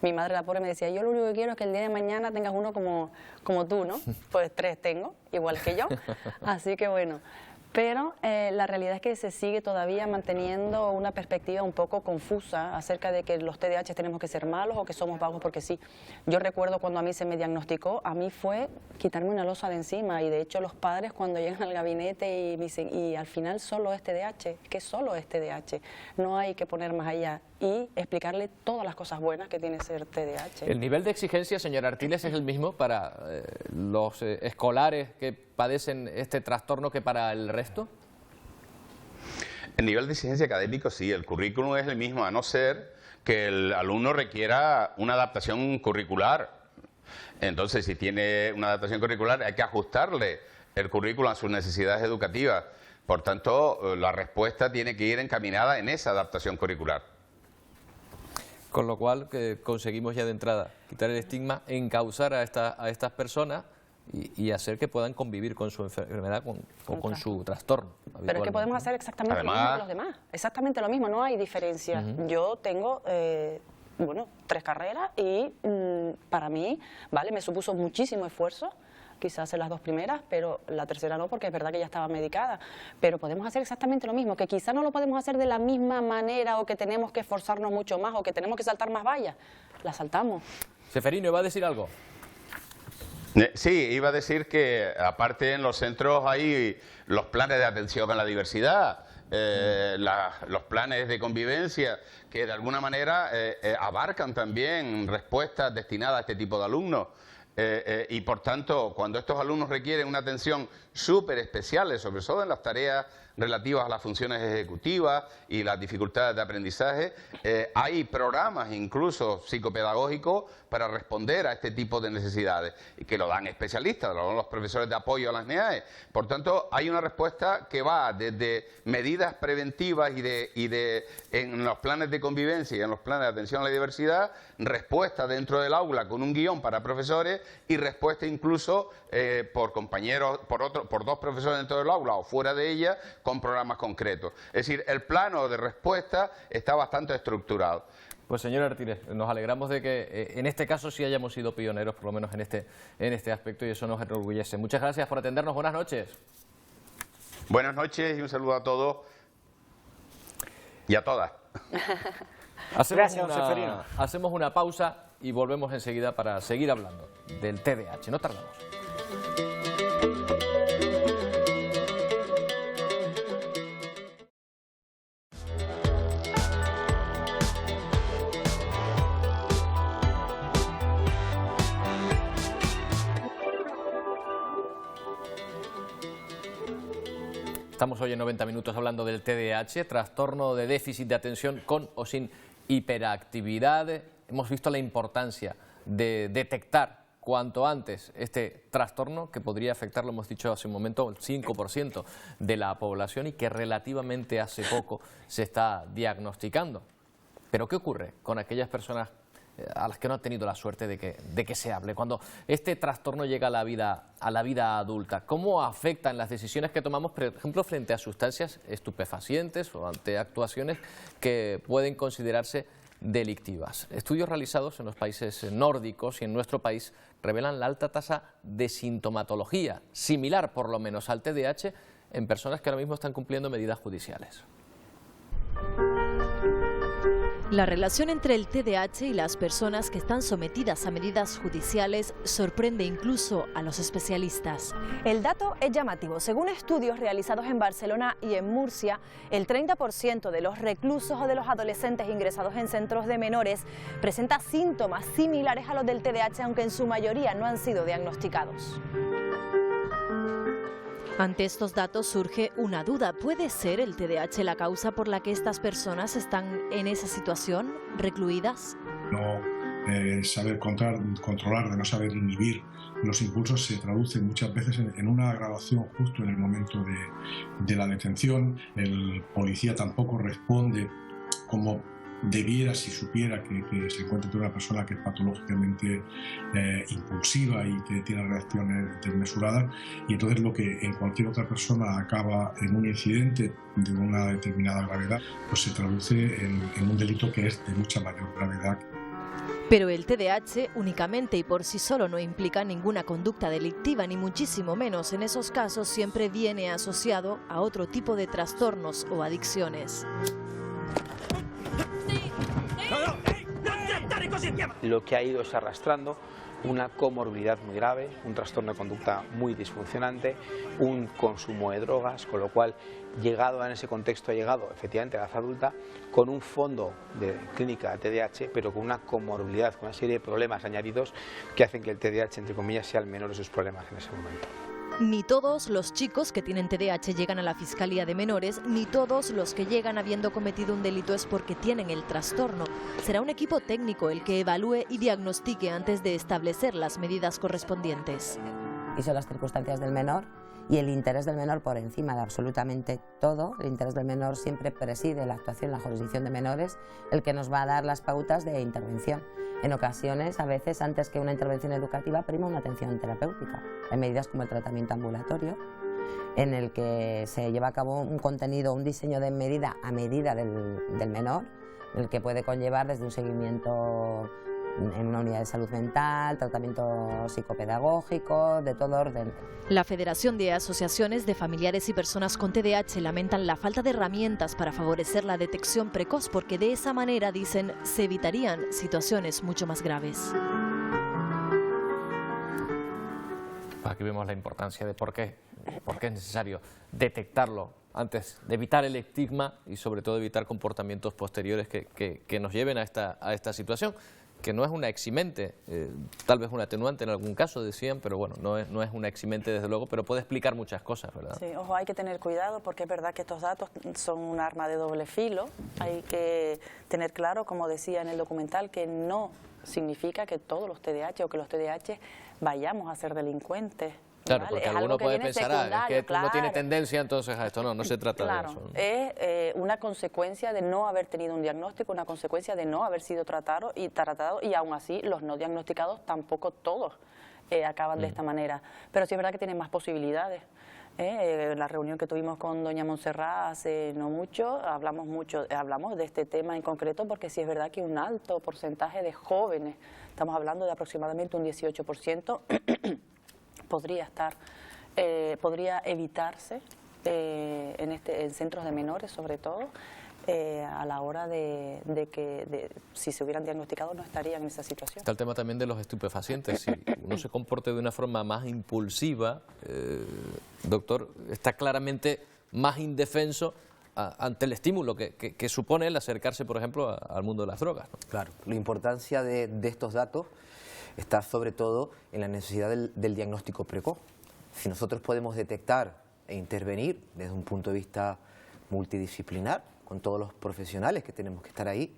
mi madre, la pobre, me decía, yo lo único que quiero es que el día de mañana tengas uno como tú, ¿no? Pues 3 tengo, igual que yo. Así que bueno. Pero la realidad es que se sigue todavía manteniendo una perspectiva un poco confusa acerca de que los TDAH tenemos que ser malos o que somos vagos porque sí. Yo recuerdo cuando a mí se me diagnosticó, a mí fue quitarme una losa de encima, y de hecho los padres cuando llegan al gabinete y me dicen, y al final solo es TDAH, que solo es TDAH, no hay que poner más allá, y explicarle todas las cosas buenas que tiene ser TDAH. ¿El nivel de exigencia, señor Artiles, es el mismo para los escolares que padecen este trastorno que para el resto? El nivel de exigencia académico sí, el currículum es el mismo, a no ser que el alumno requiera una adaptación curricular. Entonces, si tiene una adaptación curricular, hay que ajustarle el currículum a sus necesidades educativas. Por tanto, la respuesta tiene que ir encaminada en esa adaptación curricular. Con lo cual conseguimos ya de entrada quitar el estigma, encauzar a estas personas y hacer que puedan convivir con su enfermedad, con su trastorno. Pero es que podemos hacer exactamente lo mismo que los demás, exactamente lo mismo, no hay diferencia. Yo tengo, 3 carreras y para mí, vale, me supuso muchísimo esfuerzo, quizás en las 2 primeras, pero la tercera no, porque es verdad que ya estaba medicada. Pero podemos hacer exactamente lo mismo, que quizás no lo podemos hacer de la misma manera, o que tenemos que esforzarnos mucho más, o que tenemos que saltar más vallas. La saltamos. Seferino, ¿va a decir algo? Sí, iba a decir que aparte en los centros hay los planes de atención a la diversidad, los planes de convivencia, que de alguna manera abarcan también respuestas destinadas a este tipo de alumnos. Y por tanto, cuando estos alumnos requieren una atención súper especial, sobre todo en las tareas relativas a las funciones ejecutivas y las dificultades de aprendizaje, hay programas incluso psicopedagógicos para responder a este tipo de necesidades, y que lo dan especialistas, lo dan los profesores de apoyo a las NEAE. Por tanto, hay una respuesta que va desde medidas preventivas en los planes de convivencia y en los planes de atención a la diversidad, respuesta dentro del aula con un guión para profesores y respuesta incluso por compañeros, por 2 profesores dentro del aula o fuera de ella, con programas concretos. Es decir, el plano de respuesta está bastante estructurado. Pues señor Artiles, nos alegramos de que en este caso sí hayamos sido pioneros, por lo menos en este aspecto, y eso nos enorgullece. Muchas gracias por atendernos, buenas noches. Buenas noches y un saludo a todos y a todas. Hacemos una pausa y volvemos enseguida para seguir hablando del TDAH, no tardamos. Estamos hoy en 90 minutos hablando del TDAH, trastorno de déficit de atención con o sin hiperactividad. Hemos visto la importancia de detectar cuanto antes este trastorno, que podría afectar, lo hemos dicho hace un momento, el 5% de la población, y que relativamente hace poco se está diagnosticando. Pero ¿qué ocurre con aquellas personas a las que no han tenido la suerte de que se hable? Cuando este trastorno llega a la vida adulta, ¿cómo afectan las decisiones que tomamos, por ejemplo, frente a sustancias estupefacientes o ante actuaciones que pueden considerarse delictivas. Estudios realizados en los países nórdicos y en nuestro país revelan la alta tasa de sintomatología, similar por lo menos al TDAH, en personas que ahora mismo están cumpliendo medidas judiciales. La relación entre el TDAH y las personas que están sometidas a medidas judiciales sorprende incluso a los especialistas. El dato es llamativo. Según estudios realizados en Barcelona y en Murcia, el 30% de los reclusos o de los adolescentes ingresados en centros de menores presenta síntomas similares a los del TDAH, aunque en su mayoría no han sido diagnosticados. Ante estos datos surge una duda. ¿Puede ser el TDAH la causa por la que estas personas están en esa situación, recluidas? No saber controlar, de no saber inhibir los impulsos se traduce muchas veces en una agravación justo en el momento de la detención. El policía tampoco responde como debiera si supiera que se encuentra ante una persona que es patológicamente impulsiva y que tiene reacciones desmesuradas, y entonces lo que en cualquier otra persona acaba en un incidente de una determinada gravedad, pues se traduce en un delito que es de mucha mayor gravedad. Pero el TDAH únicamente y por sí solo no implica ninguna conducta delictiva, ni muchísimo menos. En esos casos siempre viene asociado a otro tipo de trastornos o adicciones. Lo que ha ido es arrastrando una comorbilidad muy grave, un trastorno de conducta muy disfuncionante, un consumo de drogas, con lo cual, llegado en ese contexto, ha llegado efectivamente a la edad adulta con un fondo de clínica de TDAH, pero con una comorbilidad, con una serie de problemas añadidos que hacen que el TDAH, entre comillas, sea el menor de sus problemas en ese momento. Ni todos los chicos que tienen TDAH llegan a la Fiscalía de Menores, ni todos los que llegan habiendo cometido un delito es porque tienen el trastorno. Será un equipo técnico el que evalúe y diagnostique antes de establecer las medidas correspondientes. Y son las circunstancias del menor y el interés del menor por encima de absolutamente todo. El interés del menor siempre preside la actuación, la jurisdicción de menores, el que nos va a dar las pautas de intervención. En ocasiones, a veces, antes que una intervención educativa, prima una atención terapéutica. Hay medidas como el tratamiento ambulatorio, en el que se lleva a cabo un contenido, un diseño de medida a medida del menor, el que puede conllevar desde un seguimiento en una unidad de salud mental, tratamiento psicopedagógico, de todo orden. La Federación de Asociaciones de Familiares y Personas con TDAH lamentan la falta de herramientas para favorecer la detección precoz, porque de esa manera, dicen, se evitarían situaciones mucho más graves. Aquí vemos la importancia de por qué es necesario detectarlo antes de evitar el estigma y sobre todo evitar comportamientos posteriores que nos lleven a esta situación, que no es una eximente, tal vez una atenuante en algún caso, decían, pero bueno, no es una eximente desde luego, pero puede explicar muchas cosas, ¿verdad? Sí, ojo, hay que tener cuidado porque es verdad que estos datos son un arma de doble filo. Hay que tener claro, como decía en el documental, que no significa que todos los TDAH o que los TDAH vayamos a ser delincuentes. Claro, ¿vale? porque es alguno puede pensar, es que claro, no tiene tendencia entonces a esto, no se trata claro, de eso. Es una consecuencia de no haber tenido un diagnóstico, una consecuencia de no haber sido tratado y aún así los no diagnosticados tampoco todos acaban de esta manera. Pero sí es verdad que tienen más posibilidades. La reunión que tuvimos con doña Montserrat hace no mucho, hablamos de este tema en concreto porque sí es verdad que un alto porcentaje de jóvenes, estamos hablando de aproximadamente un 18%, podría evitarse en centros de menores, sobre todo, a la hora de que si se hubieran diagnosticado no estarían en esa situación. Está el tema también de los estupefacientes. Si uno se comporte de una forma más impulsiva, doctor, está claramente más indefenso ante el estímulo que supone el acercarse, por ejemplo, al mundo de las drogas, ¿no? Claro, la importancia de estos datos está sobre todo en la necesidad del diagnóstico precoz. Si nosotros podemos detectar e intervenir desde un punto de vista multidisciplinar, con todos los profesionales que tenemos que estar ahí,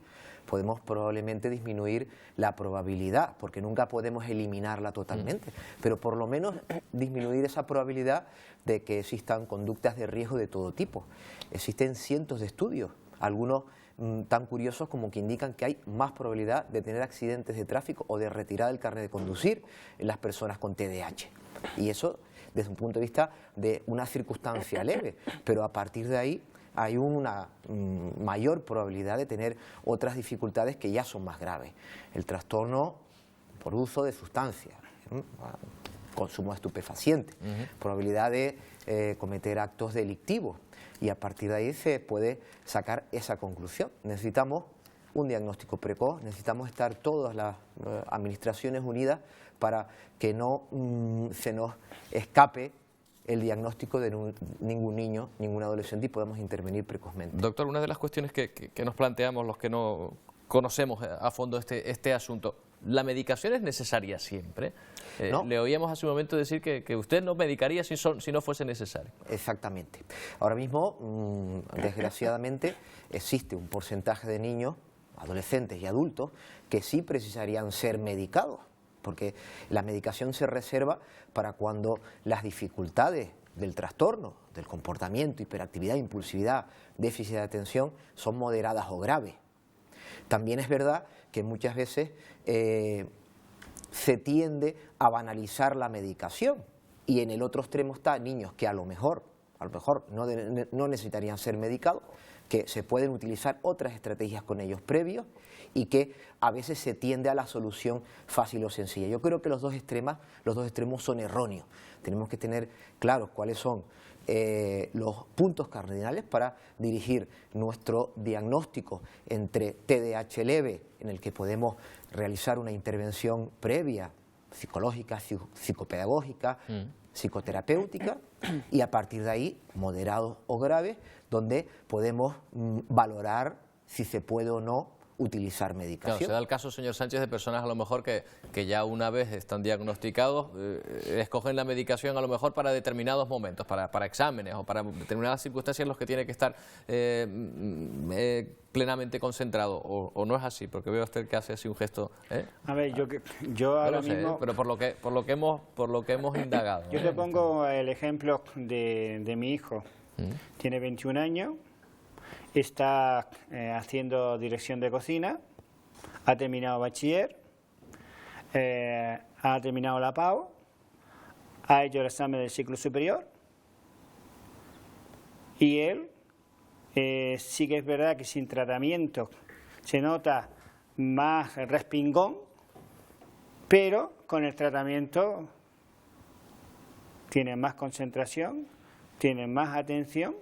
podemos probablemente disminuir la probabilidad, porque nunca podemos eliminarla totalmente, pero por lo menos disminuir esa probabilidad de que existan conductas de riesgo de todo tipo. Existen cientos de estudios, algunos tan curiosos como que indican que hay más probabilidad de tener accidentes de tráfico o de retirada del carnet de conducir en las personas con TDAH. Y eso desde un punto de vista de una circunstancia leve, pero a partir de ahí hay una mayor probabilidad de tener otras dificultades que ya son más graves. El trastorno por uso de sustancias, consumo de estupefacientes, probabilidad de cometer actos delictivos, y a partir de ahí se puede sacar esa conclusión. Necesitamos un diagnóstico precoz, necesitamos estar todas las administraciones unidas para que no se nos escape el diagnóstico de ningún niño, ningún adolescente, y podemos intervenir precozmente. Doctor, una de las cuestiones que nos planteamos los que no conocemos a fondo este asunto, ¿la medicación es necesaria siempre? No. Le oíamos hace un momento decir que usted no medicaría si no fuese necesario. Exactamente. Ahora mismo, desgraciadamente, existe un porcentaje de niños, adolescentes y adultos que sí precisarían ser medicados, porque la medicación se reserva para cuando las dificultades del trastorno, del comportamiento, hiperactividad, impulsividad, déficit de atención, son moderadas o graves. También es verdad que muchas veces se tiende a banalizar la medicación, y en el otro extremo está niños que a lo mejor no necesitarían ser medicados, que se pueden utilizar otras estrategias con ellos previos, y que a veces se tiende a la solución fácil o sencilla. Yo creo que los dos extremos son erróneos. Tenemos que tener claros cuáles son los puntos cardinales para dirigir nuestro diagnóstico entre TDAH leve, en el que podemos realizar una intervención previa, psicológica, psicopedagógica, psicoterapéutica, y a partir de ahí, moderados o graves, donde podemos valorar si se puede o no utilizar medicación. Claro, se da el caso, señor Sánchez, de personas a lo mejor que ya una vez están diagnosticados, escogen la medicación a lo mejor para determinados momentos, para exámenes o para determinadas circunstancias en las que tiene que estar plenamente concentrado, o no es así, porque veo a usted que hace así un gesto. A ver, yo ahora mismo... pero por lo que hemos indagado. Yo te pongo el ejemplo de mi hijo. Tiene 21 años, está haciendo dirección de cocina, ha terminado bachiller, ha terminado la PAO, ha hecho el examen del ciclo superior, y él sí que es verdad que sin tratamiento se nota más respingón, pero con el tratamiento tiene más concentración, tiene más atención,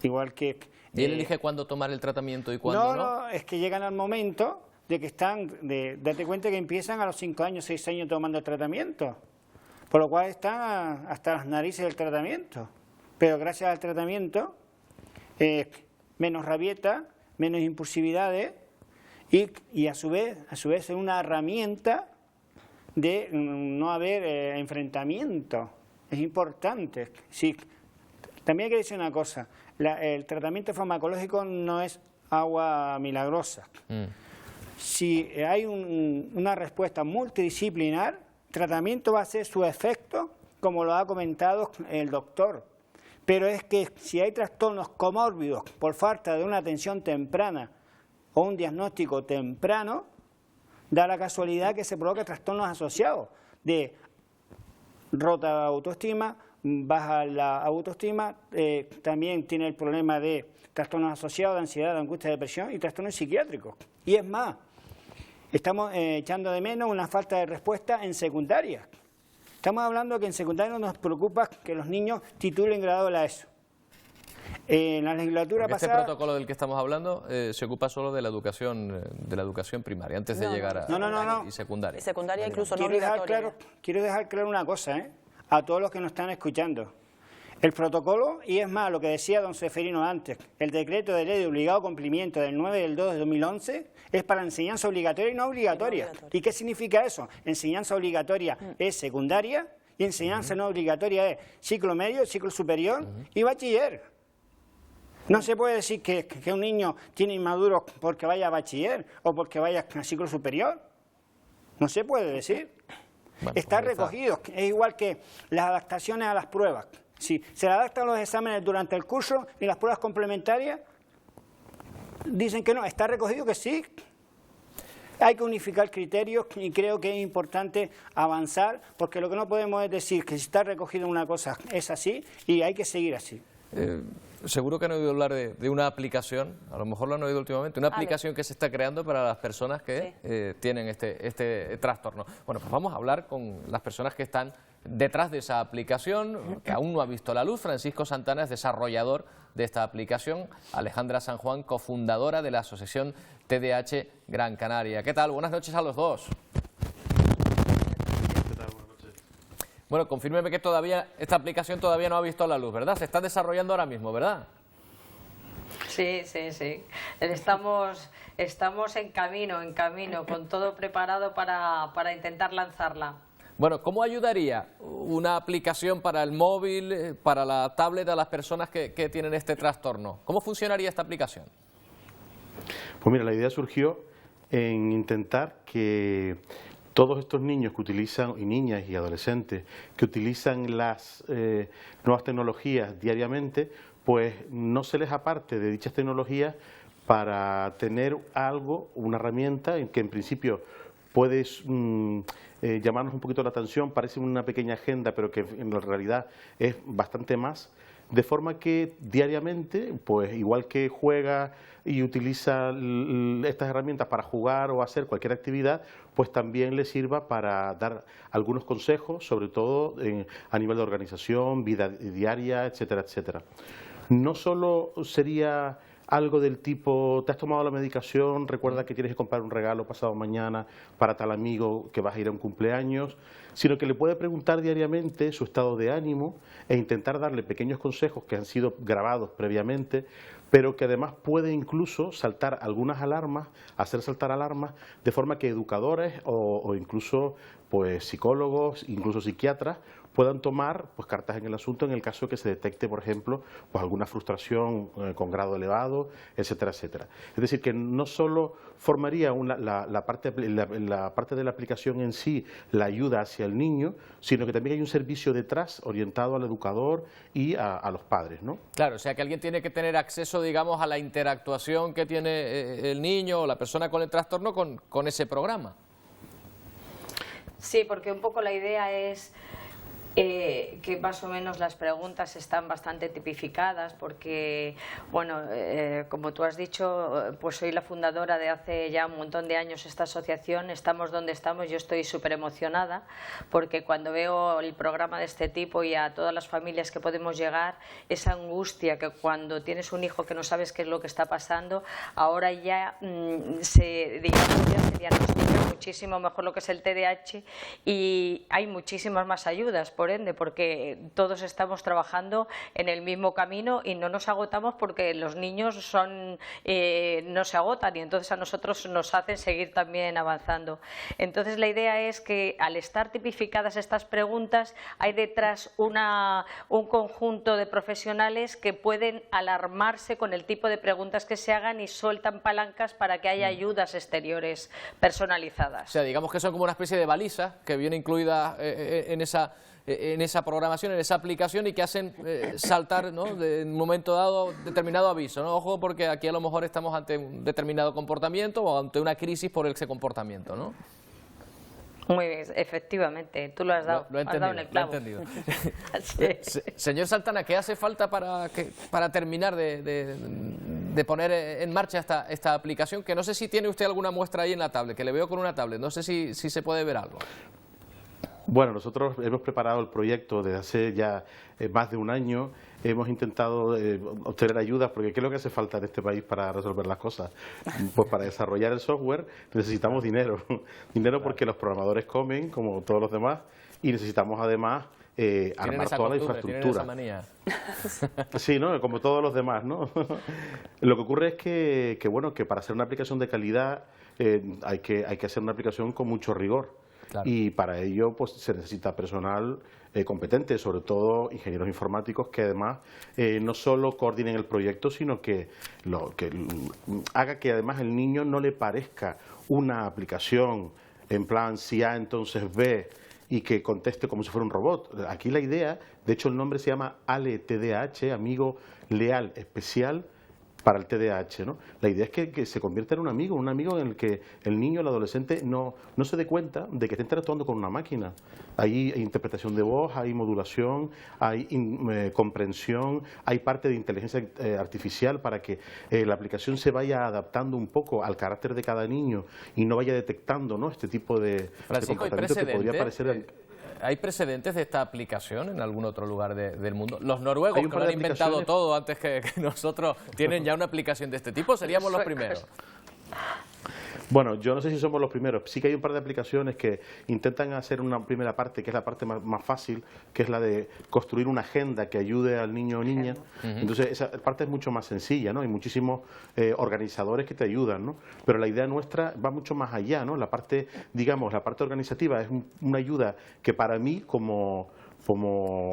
igual que... ¿Y él elige cuándo tomar el tratamiento y cuándo no? No, es que llegan al momento de que están, date cuenta que empiezan a los 5 años, 6 años tomando el tratamiento, por lo cual están hasta las narices del tratamiento, pero gracias al tratamiento, menos rabieta, menos impulsividades, y a su vez es una herramienta de no haber enfrentamiento. Es importante. Sí. También hay que decir una cosa, el tratamiento farmacológico no es agua milagrosa. Si hay una respuesta multidisciplinar, el tratamiento va a hacer su efecto, como lo ha comentado el doctor. Pero es que si hay trastornos comórbidos por falta de una atención temprana o un diagnóstico temprano, da la casualidad que se provoca trastornos asociados de rota autoestima, baja la autoestima, también tiene el problema de trastornos asociados de ansiedad, de angustia, de depresión y trastornos psiquiátricos. Y es más, estamos echando de menos una falta de respuesta en secundaria. Estamos hablando que en secundaria nos preocupa que los niños titulen grado de la ESO. En la legislatura pasada... Este protocolo del que estamos hablando se ocupa solo de la educación primaria, antes de llegar a y secundaria. Y secundaria incluso no Quiero dejar claro una cosa, a todos los que nos están escuchando. El protocolo, y es más, lo que decía don Seferino antes, el decreto de ley de obligado cumplimiento del 9 del 2 de 2011 es para enseñanza obligatoria y no obligatoria. ¿Y qué significa eso? Enseñanza obligatoria es secundaria y enseñanza no obligatoria es ciclo medio, ciclo superior y bachiller. No se puede decir que un niño tiene inmaduro porque vaya a bachiller o porque vaya a ciclo superior. No se puede decir. Bueno, está recogido. Es igual que las adaptaciones a las pruebas. Si se adaptan los exámenes durante el curso y las pruebas complementarias, dicen que no, está recogido que sí. Hay que unificar criterios y creo que es importante avanzar, porque lo que no podemos es decir que si está recogido una cosa es así y hay que seguir así. Seguro que han oído hablar de una aplicación, a lo mejor lo han oído últimamente, una aplicación que se está creando para las personas que tienen este trastorno. Bueno, pues vamos a hablar con las personas que están detrás de esa aplicación, que aún no ha visto la luz. Francisco Santana es desarrollador de esta aplicación, Alejandra San Juan, cofundadora de la asociación TDAH Gran Canaria. ¿Qué tal? Buenas noches a los dos. Bueno, confírmeme que esta aplicación todavía no ha visto la luz, ¿verdad? Se está desarrollando ahora mismo, ¿verdad? Sí. Estamos en camino, con todo preparado para intentar lanzarla. Bueno, ¿cómo ayudaría una aplicación para el móvil, para la tablet a las personas que tienen este trastorno? ¿Cómo funcionaría esta aplicación? Pues mira, la idea surgió en intentar que todos estos niños que utilizan, y niñas y adolescentes, que utilizan las nuevas tecnologías diariamente, pues no se les aparte de dichas tecnologías para tener algo, una herramienta que en principio puede llamarnos un poquito la atención, parece una pequeña agenda, pero que en realidad es bastante más, de forma que diariamente, pues igual que juega y utiliza estas herramientas para jugar o hacer cualquier actividad, pues también le sirva para dar algunos consejos, sobre todo a nivel de organización, vida diaria, etcétera, etcétera. No solo sería algo del tipo, ¿te has tomado la medicación? Recuerda que tienes que comprar un regalo pasado mañana para tal amigo que vas a ir a un cumpleaños, sino que le puede preguntar diariamente su estado de ánimo e intentar darle pequeños consejos que han sido grabados previamente, pero que además puede incluso saltar algunas alarmas, hacer saltar alarmas, de forma que educadores o incluso pues psicólogos, incluso psiquiatras, puedan tomar pues cartas en el asunto en el caso de que se detecte, por ejemplo, pues alguna frustración con grado elevado, etcétera, etcétera. Es decir, que no solo formaría la parte de la aplicación en sí, la ayuda hacia el niño, sino que también hay un servicio detrás orientado al educador y a los padres, ¿no? Claro, o sea que alguien tiene que tener acceso, digamos, a la interactuación que tiene el niño o la persona con el trastorno con ese programa. Sí, porque un poco la idea es que más o menos las preguntas están bastante tipificadas porque, bueno, como tú has dicho, pues soy la fundadora de hace ya un montón de años esta asociación, estamos donde estamos, yo estoy súper emocionada porque cuando veo el programa de este tipo y a todas las familias que podemos llegar, esa angustia que cuando tienes un hijo que no sabes qué es lo que está pasando, ahora ya se diagnostica muchísimo mejor lo que es el TDAH y hay muchísimas más ayudas, por ende, porque todos estamos trabajando en el mismo camino y no nos agotamos porque los niños no se agotan y entonces a nosotros nos hacen seguir también avanzando. Entonces la idea es que al estar tipificadas estas preguntas hay detrás un conjunto de profesionales que pueden alarmarse con el tipo de preguntas que se hagan y sueltan palancas para que haya ayudas exteriores personalizadas. O sea, digamos que son como una especie de baliza que viene incluida en esa programación, en esa aplicación y que hacen saltar, ¿no?, de un momento dado determinado aviso, ¿no? Ojo, porque aquí a lo mejor estamos ante un determinado comportamiento o ante una crisis por ese comportamiento, ¿no? Muy bien, efectivamente, tú lo has dado, has dado en el clavo. Lo he entendido. Señor Santana, ¿qué hace falta para terminar de poner en marcha esta aplicación? Que no sé si tiene usted alguna muestra ahí en la tablet, que le veo con una tablet, no sé si se puede ver algo. Bueno, nosotros hemos preparado el proyecto desde hace ya más de un año. Hemos intentado obtener ayudas, porque ¿qué es lo que hace falta en este país para resolver las cosas? Pues para desarrollar el software necesitamos dinero. Dinero porque los programadores comen, como todos los demás, y necesitamos además armar toda la infraestructura. Esa manía. Sí, ¿no? Como todos los demás, ¿no? Lo que ocurre es que bueno, que para hacer una aplicación de calidad hay que hacer una aplicación con mucho rigor. Claro. Y para ello pues se necesita personal competente, sobre todo ingenieros informáticos que además no solo coordinen el proyecto, sino que haga que además el niño no le parezca una aplicación en plan si A entonces B y que conteste como si fuera un robot. Aquí la idea, de hecho el nombre se llama ALE TDAH, Amigo Leal Especial, para el TDAH, ¿no? La idea es que se convierta en un amigo en el que el niño, el adolescente, no se dé cuenta de que está interactuando con una máquina. Hay interpretación de voz, hay modulación, hay comprensión, hay parte de inteligencia artificial para que la aplicación se vaya adaptando un poco al carácter de cada niño y no vaya detectando, ¿no?, este tipo de comportamiento que podría parecer... ¿Hay precedentes de esta aplicación en algún otro lugar del mundo? Los noruegos, que lo han inventado todo antes que nosotros, tienen ya una aplicación de este tipo. ¿Seríamos los primeros? Bueno, yo no sé si somos los primeros. Sí que hay un par de aplicaciones que intentan hacer una primera parte, que es la parte más fácil, que es la de construir una agenda que ayude al niño o niña. Entonces, esa parte es mucho más sencilla, ¿no? Hay muchísimos organizadores que te ayudan, ¿no? Pero la idea nuestra va mucho más allá, ¿no? La parte, digamos, la parte organizativa es una ayuda que para mí, como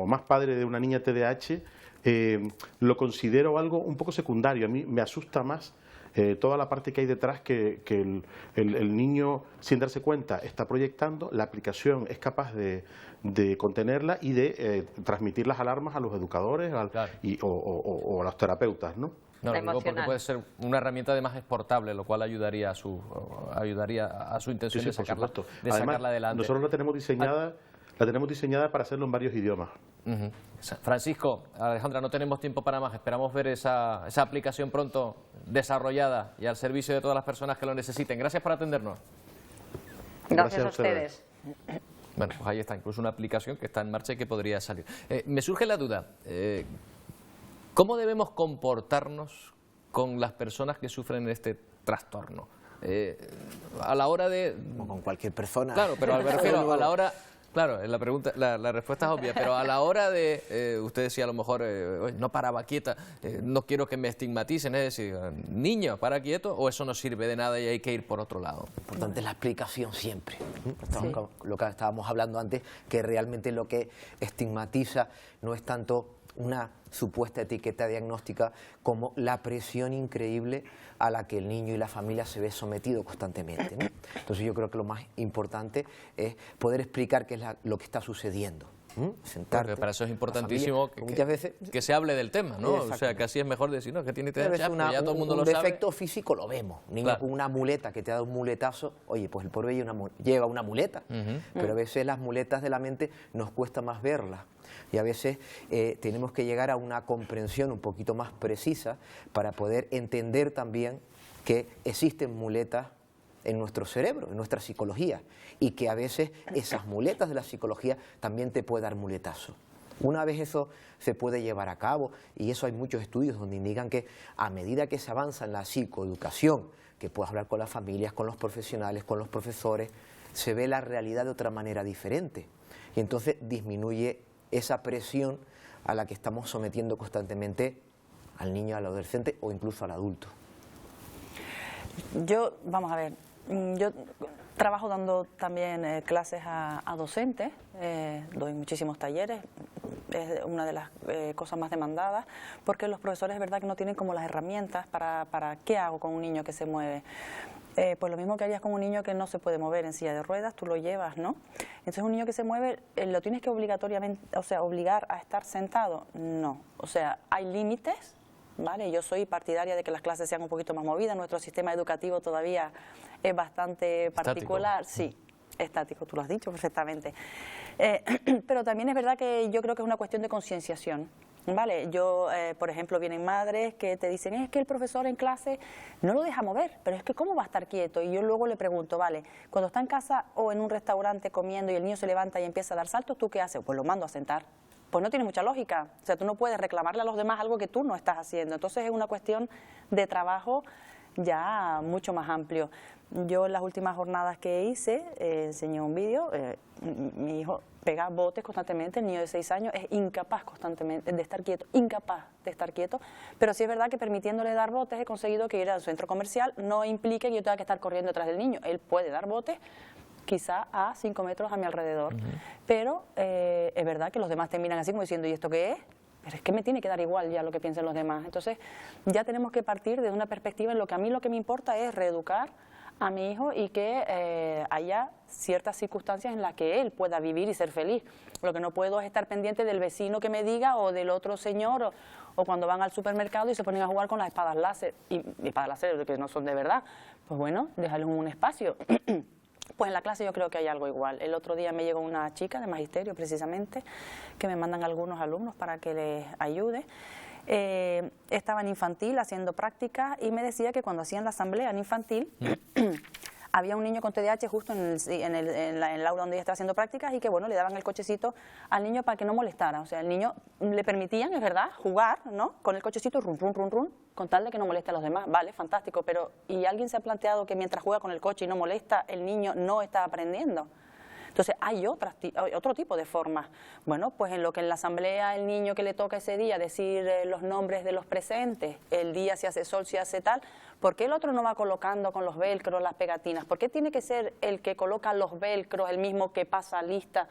más padre de una niña TDAH, lo considero algo un poco secundario. A mí me asusta más toda la parte que hay detrás que el niño, sin darse cuenta, está proyectando, la aplicación es capaz de contenerla y de transmitir las alarmas a los educadores o a los terapeutas, ¿no? No, lo digo porque puede ser una herramienta además exportable, lo cual ayudaría a su intención de sacarla adelante. Nosotros la tenemos diseñada para hacerlo en varios idiomas. Francisco, Alejandra, no tenemos tiempo para más. Esperamos ver esa aplicación pronto desarrollada y al servicio de todas las personas que lo necesiten. Gracias por atendernos. Gracias a ustedes. Bueno, pues ahí está, incluso una aplicación que está en marcha y que podría salir. Me surge la duda, ¿cómo debemos comportarnos con las personas que sufren este trastorno? A la hora de... Como con cualquier persona. Claro, pero me refiero a la hora... Claro, la respuesta es obvia, pero a la hora de, usted decía a lo mejor, no paraba quieta, no quiero que me estigmaticen, es decir, niño, para quieto, o eso no sirve de nada y hay que ir por otro lado. Lo importante es la explicación siempre. Sí. Lo que estábamos hablando antes, que realmente lo que estigmatiza no es tanto una supuesta etiqueta diagnóstica como la presión increíble a la que el niño y la familia se ve sometido constantemente, ¿no? Entonces yo creo que lo más importante es poder explicar qué es lo que está sucediendo. Sentarte. Porque para eso es importantísimo que se hable del tema, ¿no? O sea, que así es mejor decir, no, que tiene TDAH, ya todo el mundo lo sabe. Un defecto físico lo vemos. Un niño con una muleta que te ha dado un muletazo, oye, pues el pobre lleva una muleta. Pero a veces las muletas de la mente nos cuesta más verlas. Y a veces tenemos que llegar a una comprensión un poquito más precisa para poder entender también que existen muletas en nuestro cerebro, en nuestra psicología, y que a veces esas muletas de la psicología también te pueden dar muletazo. Una vez eso se puede llevar a cabo, y eso hay muchos estudios donde indican que a medida que se avanza en la psicoeducación, que puedes hablar con las familias, con los profesionales, con los profesores, se ve la realidad de otra manera diferente, y entonces disminuye esa presión a la que estamos sometiendo constantemente al niño, al adolescente o incluso al adulto. Vamos a ver, yo trabajo dando también clases a docentes, doy muchísimos talleres, es una de las cosas más demandadas, porque los profesores es verdad que no tienen como las herramientas para qué hago con un niño que se mueve. Pues lo mismo que harías con un niño que no se puede mover en silla de ruedas, tú lo llevas, ¿no? Entonces un niño que se mueve, ¿lo tienes que obligatoriamente, o sea, obligar a estar sentado? No, o sea, hay límites, ¿vale? Yo soy partidaria de que las clases sean un poquito más movidas, nuestro sistema educativo todavía es bastante particular, estático. Sí, estático, tú lo has dicho perfectamente. Pero también es verdad que yo creo que es una cuestión de concienciación. Vale, yo, por ejemplo, vienen madres que te dicen, es que el profesor en clase no lo deja mover, pero es que ¿cómo va a estar quieto? Y yo luego le pregunto, vale, cuando está en casa o en un restaurante comiendo y el niño se levanta y empieza a dar saltos, ¿tú qué haces? Pues lo mando a sentar. Pues no tiene mucha lógica, o sea, tú no puedes reclamarle a los demás algo que tú no estás haciendo. Entonces es una cuestión de trabajo ya mucho más amplio. Yo en las últimas jornadas que hice, enseñé un vídeo, mi hijo pega botes constantemente, el niño de 6 años es incapaz constantemente de estar quieto, pero sí es verdad que permitiéndole dar botes he conseguido que ir al centro comercial no implique que yo tenga que estar corriendo detrás del niño, él puede dar botes quizá a 5 metros a mi alrededor, pero es verdad que los demás te miran así como diciendo, ¿y esto qué es? Pero es que me tiene que dar igual ya lo que piensen los demás. Entonces ya tenemos que partir de una perspectiva en lo que a mí lo que me importa es reeducar a mi hijo y que haya ciertas circunstancias en las que él pueda vivir y ser feliz. Lo que no puedo es estar pendiente del vecino que me diga o del otro señor o cuando van al supermercado y se ponen a jugar con las espadas láser, y espadas láser que no son de verdad. Pues bueno, déjales un espacio. Pues en la clase yo creo que hay algo igual. El otro día me llegó una chica de magisterio precisamente, que me mandan algunos alumnos para que les ayude. Estaba en infantil haciendo prácticas y me decía que cuando hacían la asamblea en infantil había un niño con TDAH justo en el aula donde ella estaba haciendo prácticas y que bueno, le daban el cochecito al niño para que no molestara. O sea, el niño le permitían, es verdad, jugar, ¿no?, con el cochecito, run, run, run, run, con tal de que no moleste a los demás. Vale, fantástico, pero ¿y alguien se ha planteado que mientras juega con el coche y no molesta, el niño no está aprendiendo? Entonces hay otro tipo de formas. Bueno, pues en lo que en la asamblea el niño que le toca ese día decir los nombres de los presentes, el día si hace sol, si hace tal, ¿por qué el otro no va colocando con los velcros las pegatinas? ¿Por qué tiene que ser el que coloca los velcros el mismo que pasa lista?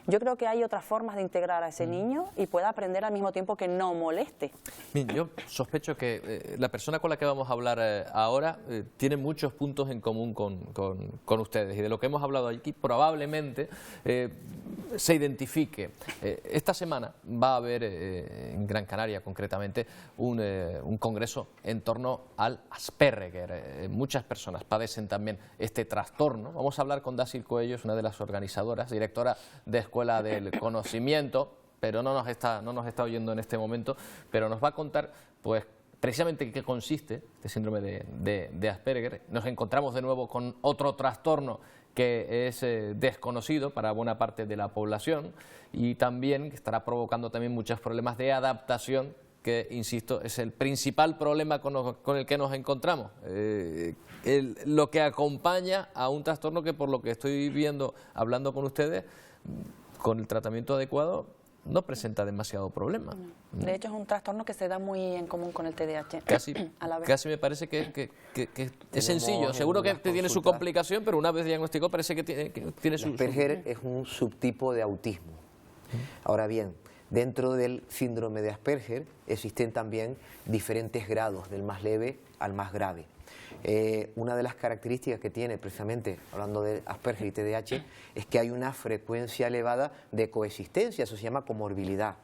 Yo creo que hay otras formas de integrar a ese niño y pueda aprender al mismo tiempo que no moleste. Bien, yo sospecho que la persona con la que vamos a hablar ahora tiene muchos puntos en común con ustedes y de lo que hemos hablado aquí probablemente se identifique. Esta semana va a haber en Gran Canaria concretamente un congreso en torno al Asperger. Muchas personas padecen también este trastorno. Vamos a hablar con Dasil Coello, es una de las organizadoras, directora de Escuela del Conocimiento, pero no nos está oyendo en este momento, pero nos va a contar pues precisamente en qué consiste este síndrome de Asperger. Nos encontramos de nuevo con otro trastorno que es desconocido para buena parte de la población y también que estará provocando también muchos problemas de adaptación, que, insisto, es el principal problema con el que nos encontramos, lo que acompaña a un trastorno que, por lo que estoy viendo, hablando con ustedes, con el tratamiento adecuado no presenta demasiado problema. De hecho, es un trastorno que se da muy en común con el TDAH. Casi me parece que es sencillo. Seguro que tiene su complicación, pero una vez diagnosticado parece que tiene su... Asperger es un subtipo de autismo. Ahora bien, dentro del síndrome de Asperger existen también diferentes grados, del más leve al más grave. Una de las características que tiene, precisamente hablando de Asperger y TDAH, es que hay una frecuencia elevada de coexistencia, eso se llama comorbilidad.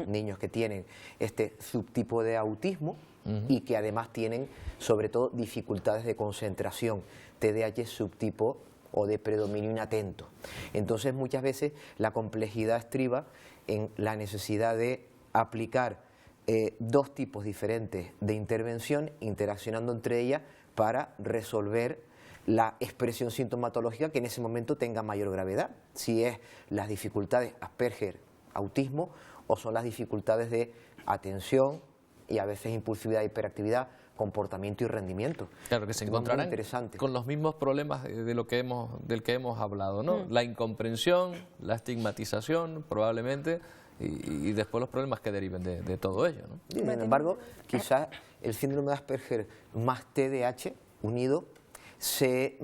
Niños que tienen este subtipo de autismo y que además tienen sobre todo dificultades de concentración, TDAH subtipo o de predominio inatento. Entonces muchas veces la complejidad estriba en la necesidad de aplicar dos tipos diferentes de intervención, interaccionando entre ellas para resolver la expresión sintomatológica que en ese momento tenga mayor gravedad, si es las dificultades Asperger, autismo, o son las dificultades de atención y a veces impulsividad, hiperactividad, comportamiento y rendimiento. Claro, que se encontrarán con los mismos problemas del que hemos hablado, ¿no? La incomprensión, la estigmatización, probablemente, y después los problemas que deriven de todo ello, ¿no? Sin embargo, quizás el síndrome de Asperger más TDAH unido se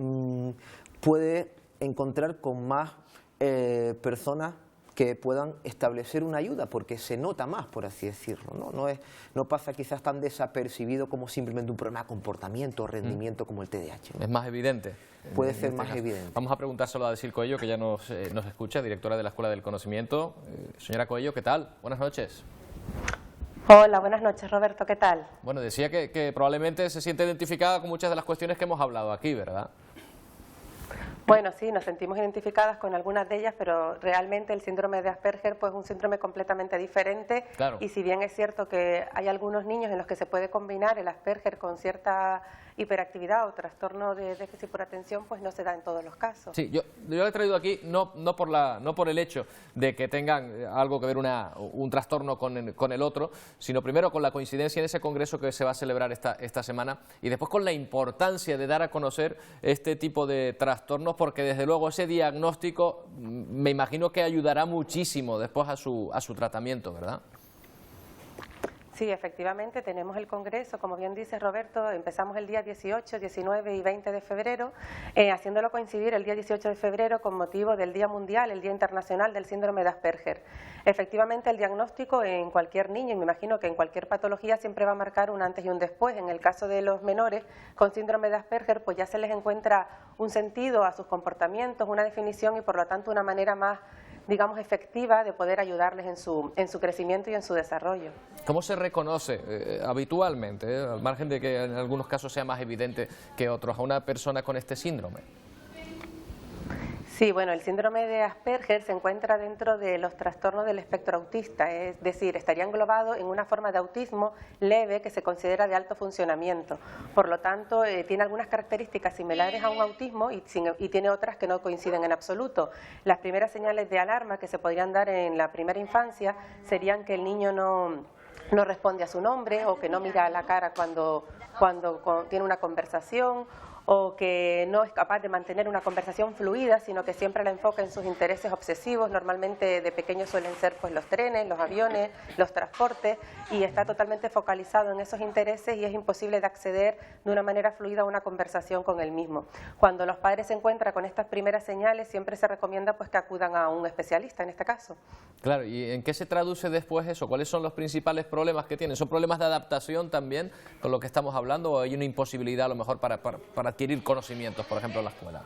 puede encontrar con más personas que puedan establecer una ayuda, porque se nota más, por así decirlo, ¿no? No pasa quizás tan desapercibido como simplemente un problema de comportamiento o rendimiento como el TDAH, ¿no? Es más evidente. Puede ser más evidente. Vamos a preguntárselo a Dasil Coello, que ya nos escucha, directora de la Escuela del Conocimiento. Señora Coello, ¿qué tal? Buenas noches. Hola, buenas noches, Roberto, ¿qué tal? Bueno, decía que probablemente se siente identificada con muchas de las cuestiones que hemos hablado aquí, ¿verdad? Bueno, sí, nos sentimos identificadas con algunas de ellas, pero realmente el síndrome de Asperger pues, es un síndrome completamente diferente. Claro. Y si bien es cierto que hay algunos niños en los que se puede combinar el Asperger con cierta hiperactividad o trastorno de déficit por atención, pues no se da en todos los casos. Sí, yo le he traído aquí no por el hecho de que tengan algo que ver un trastorno con el otro, sino primero con la coincidencia en ese congreso que se va a celebrar esta semana y después con la importancia de dar a conocer este tipo de trastornos, porque desde luego ese diagnóstico me imagino que ayudará muchísimo después a su tratamiento, ¿verdad? Sí, efectivamente, tenemos el Congreso, como bien dice Roberto, empezamos el día 18, 19 y 20 de febrero, haciéndolo coincidir el día 18 de febrero con motivo del Día Mundial, el Día Internacional del Síndrome de Asperger. Efectivamente, el diagnóstico en cualquier niño, y me imagino que en cualquier patología, siempre va a marcar un antes y un después. En el caso de los menores con síndrome de Asperger, pues ya se les encuentra un sentido a sus comportamientos, una definición y por lo tanto una manera más, digamos, efectiva de poder ayudarles en su crecimiento y en su desarrollo. ¿Cómo se reconoce habitualmente, al margen de que en algunos casos sea más evidente que otros, a una persona con este síndrome? Sí, bueno, el síndrome de Asperger se encuentra dentro de los trastornos del espectro autista, es decir, estaría englobado en una forma de autismo leve que se considera de alto funcionamiento. Por lo tanto, tiene algunas características similares a un autismo y tiene otras que no coinciden en absoluto. Las primeras señales de alarma que se podrían dar en la primera infancia serían que el niño no responde a su nombre o que no mira a la cara cuando tiene una conversación, o que no es capaz de mantener una conversación fluida, sino que siempre la enfoca en sus intereses obsesivos. Normalmente de pequeños suelen ser pues los trenes, los aviones, los transportes, y está totalmente focalizado en esos intereses y es imposible de acceder de una manera fluida a una conversación con él mismo. Cuando los padres se encuentran con estas primeras señales, siempre se recomienda pues que acudan a un especialista en este caso. Claro, ¿y en qué se traduce después eso? ¿Cuáles son los principales problemas que tienen? ¿Son problemas de adaptación también con lo que estamos hablando o hay una imposibilidad a lo mejor para adquirir conocimientos, por ejemplo, en la escuela?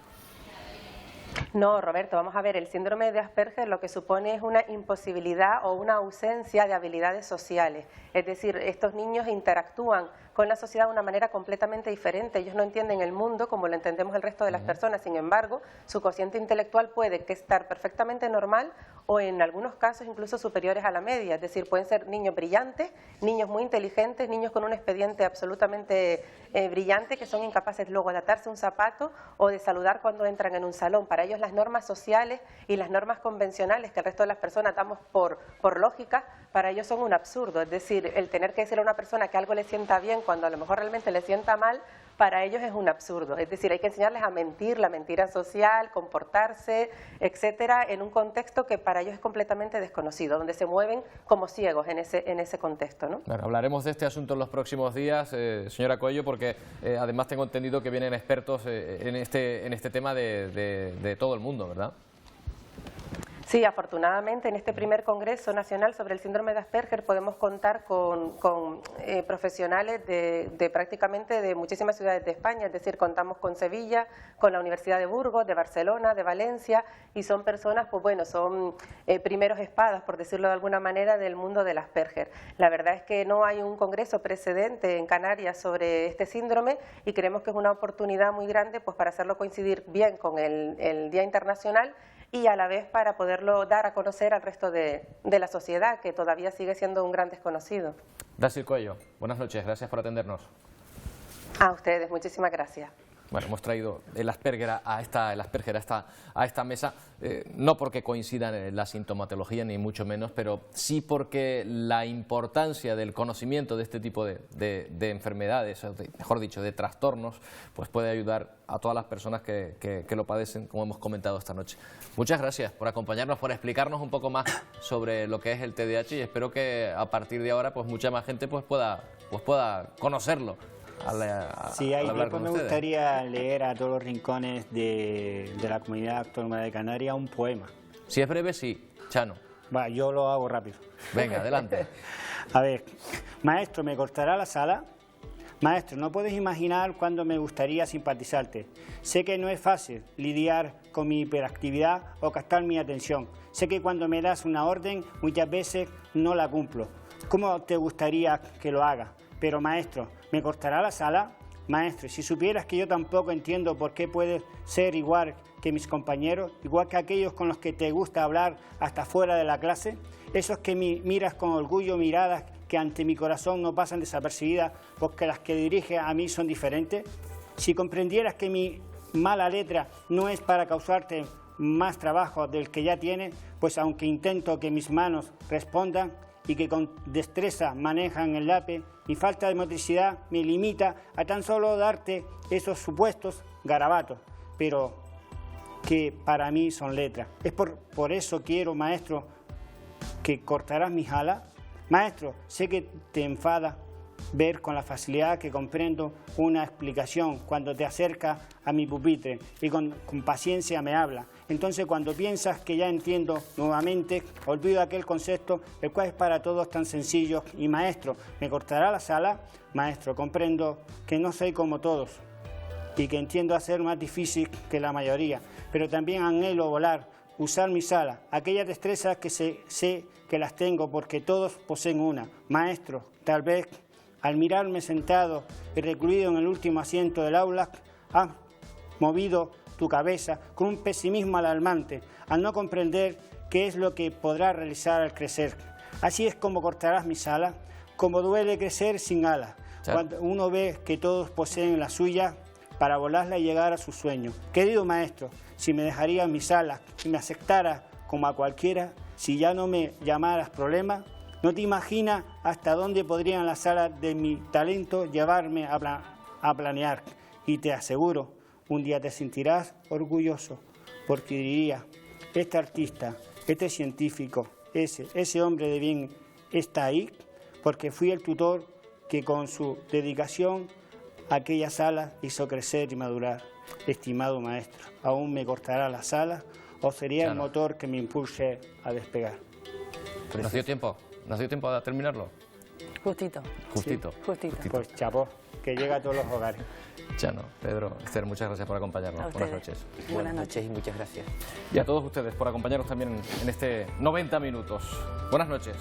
No, Roberto, vamos a ver, el síndrome de Asperger lo que supone es una imposibilidad o una ausencia de habilidades sociales. Es decir, estos niños interactúan con la sociedad de una manera completamente diferente. Ellos no entienden el mundo como lo entendemos el resto de las personas. Sin embargo, su cociente intelectual puede estar perfectamente normal o en algunos casos incluso superiores a la media. Es decir, pueden ser niños brillantes, niños muy inteligentes, niños con un expediente absolutamente brillante que son incapaces luego de atarse un zapato o de saludar cuando entran en un salón. Para ellos las normas sociales y las normas convencionales que el resto de las personas damos por lógica, para ellos son un absurdo. Es decir, el tener que decirle a una persona que algo le sienta bien cuando a lo mejor realmente le sienta mal, para ellos es un absurdo. Es decir, hay que enseñarles a mentir, la mentira social, comportarse, etcétera, en un contexto que para ellos es completamente desconocido, donde se mueven como ciegos en ese contexto, ¿no? Bueno, hablaremos de este asunto en los próximos días, señora Coello, porque además tengo entendido que vienen expertos en este tema de todo el mundo, ¿verdad? Sí, afortunadamente en este primer Congreso Nacional sobre el Síndrome de Asperger podemos contar con profesionales de prácticamente de muchísimas ciudades de España, es decir, contamos con Sevilla, con la Universidad de Burgos, de Barcelona, de Valencia, y son personas, pues bueno, son primeros espadas, por decirlo de alguna manera, del mundo del Asperger. La verdad es que no hay un congreso precedente en Canarias sobre este síndrome y creemos que es una oportunidad muy grande pues para hacerlo coincidir bien con el Día Internacional y a la vez para poderlo dar a conocer al resto de la sociedad, que todavía sigue siendo un gran desconocido. Dasil Coello, buenas noches, gracias por atendernos. A ustedes, muchísimas gracias. Bueno, hemos traído el Asperger a esta mesa, no porque coincidan en la sintomatología, ni mucho menos, pero sí porque la importancia del conocimiento de este tipo de enfermedades, mejor dicho, de trastornos, pues puede ayudar a todas las personas que lo padecen, como hemos comentado esta noche. Muchas gracias por acompañarnos, por explicarnos un poco más sobre lo que es el TDAH y espero que a partir de ahora pues mucha más gente pues pueda conocerlo. Sí, ahí después me gustaría leer a todos los rincones de la comunidad autónoma de Canarias un poema. Si es breve, sí. Chano. Va, yo lo hago rápido. Venga, adelante. A ver, maestro, ¿me cortará la sala? Maestro, no puedes imaginar cuándo me gustaría simpatizarte. Sé que no es fácil lidiar con mi hiperactividad o captar mi atención. Sé que cuando me das una orden, muchas veces no la cumplo. ¿Cómo te gustaría que lo haga? Pero maestro, ¿me cortará la sala? Maestro, si supieras que yo tampoco entiendo por qué puedes ser igual que mis compañeros, igual que aquellos con los que te gusta hablar hasta fuera de la clase, esos que miras con orgullo, miradas que ante mi corazón no pasan desapercibidas porque las que diriges a mí son diferentes. Si comprendieras que mi mala letra no es para causarte más trabajo del que ya tienes, pues aunque intento que mis manos respondan y que con destreza manejan el lápiz, mi falta de motricidad me limita a tan solo darte esos supuestos garabatos, pero que para mí son letras. Es por eso quiero, maestro, que cortarás mis alas. Maestro, sé que te enfada ver con la facilidad que comprendo una explicación cuando te acercas a mi pupitre y con paciencia me habla. Entonces, cuando piensas que ya entiendo nuevamente, olvido aquel concepto, el cual es para todos tan sencillo. Y maestro, ¿me cortará la sala? Maestro, comprendo que no soy como todos y que entiendo hacer más difícil que la mayoría, pero también anhelo volar, usar mi sala, aquellas destrezas que sé que las tengo porque todos poseen una. Maestro, tal vez al mirarme sentado y recluido en el último asiento del aula, has movido tu cabeza con un pesimismo alarmante, al no comprender qué es lo que podrás realizar al crecer. Así es como cortarás mi sala, como duele crecer sin alas, cuando uno ve que todos poseen la suya para volarla y llegar a su sueño. Querido maestro, si me dejarías mi sala, si me aceptaras como a cualquiera, si ya no me llamaras problema, no te imaginas hasta dónde podrían las alas de mi talento llevarme a planear. Y te aseguro, un día te sentirás orgulloso, porque dirías, este artista, este científico, ese hombre de bien está ahí, porque fui el tutor que con su dedicación aquellas alas hizo crecer y madurar. Estimado maestro, ¿aún me cortará las alas o sería el motor que me impulse a despegar? ¿Nos dio tiempo a terminarlo? Justito. Justito. Sí, justito. Pues chapó, que llega a todos los hogares. Chano, Pedro, Esther, muchas gracias por acompañarnos. Buenas noches. Buenas noches y muchas gracias. Y a todos ustedes por acompañarnos también en este 90 minutos. Buenas noches.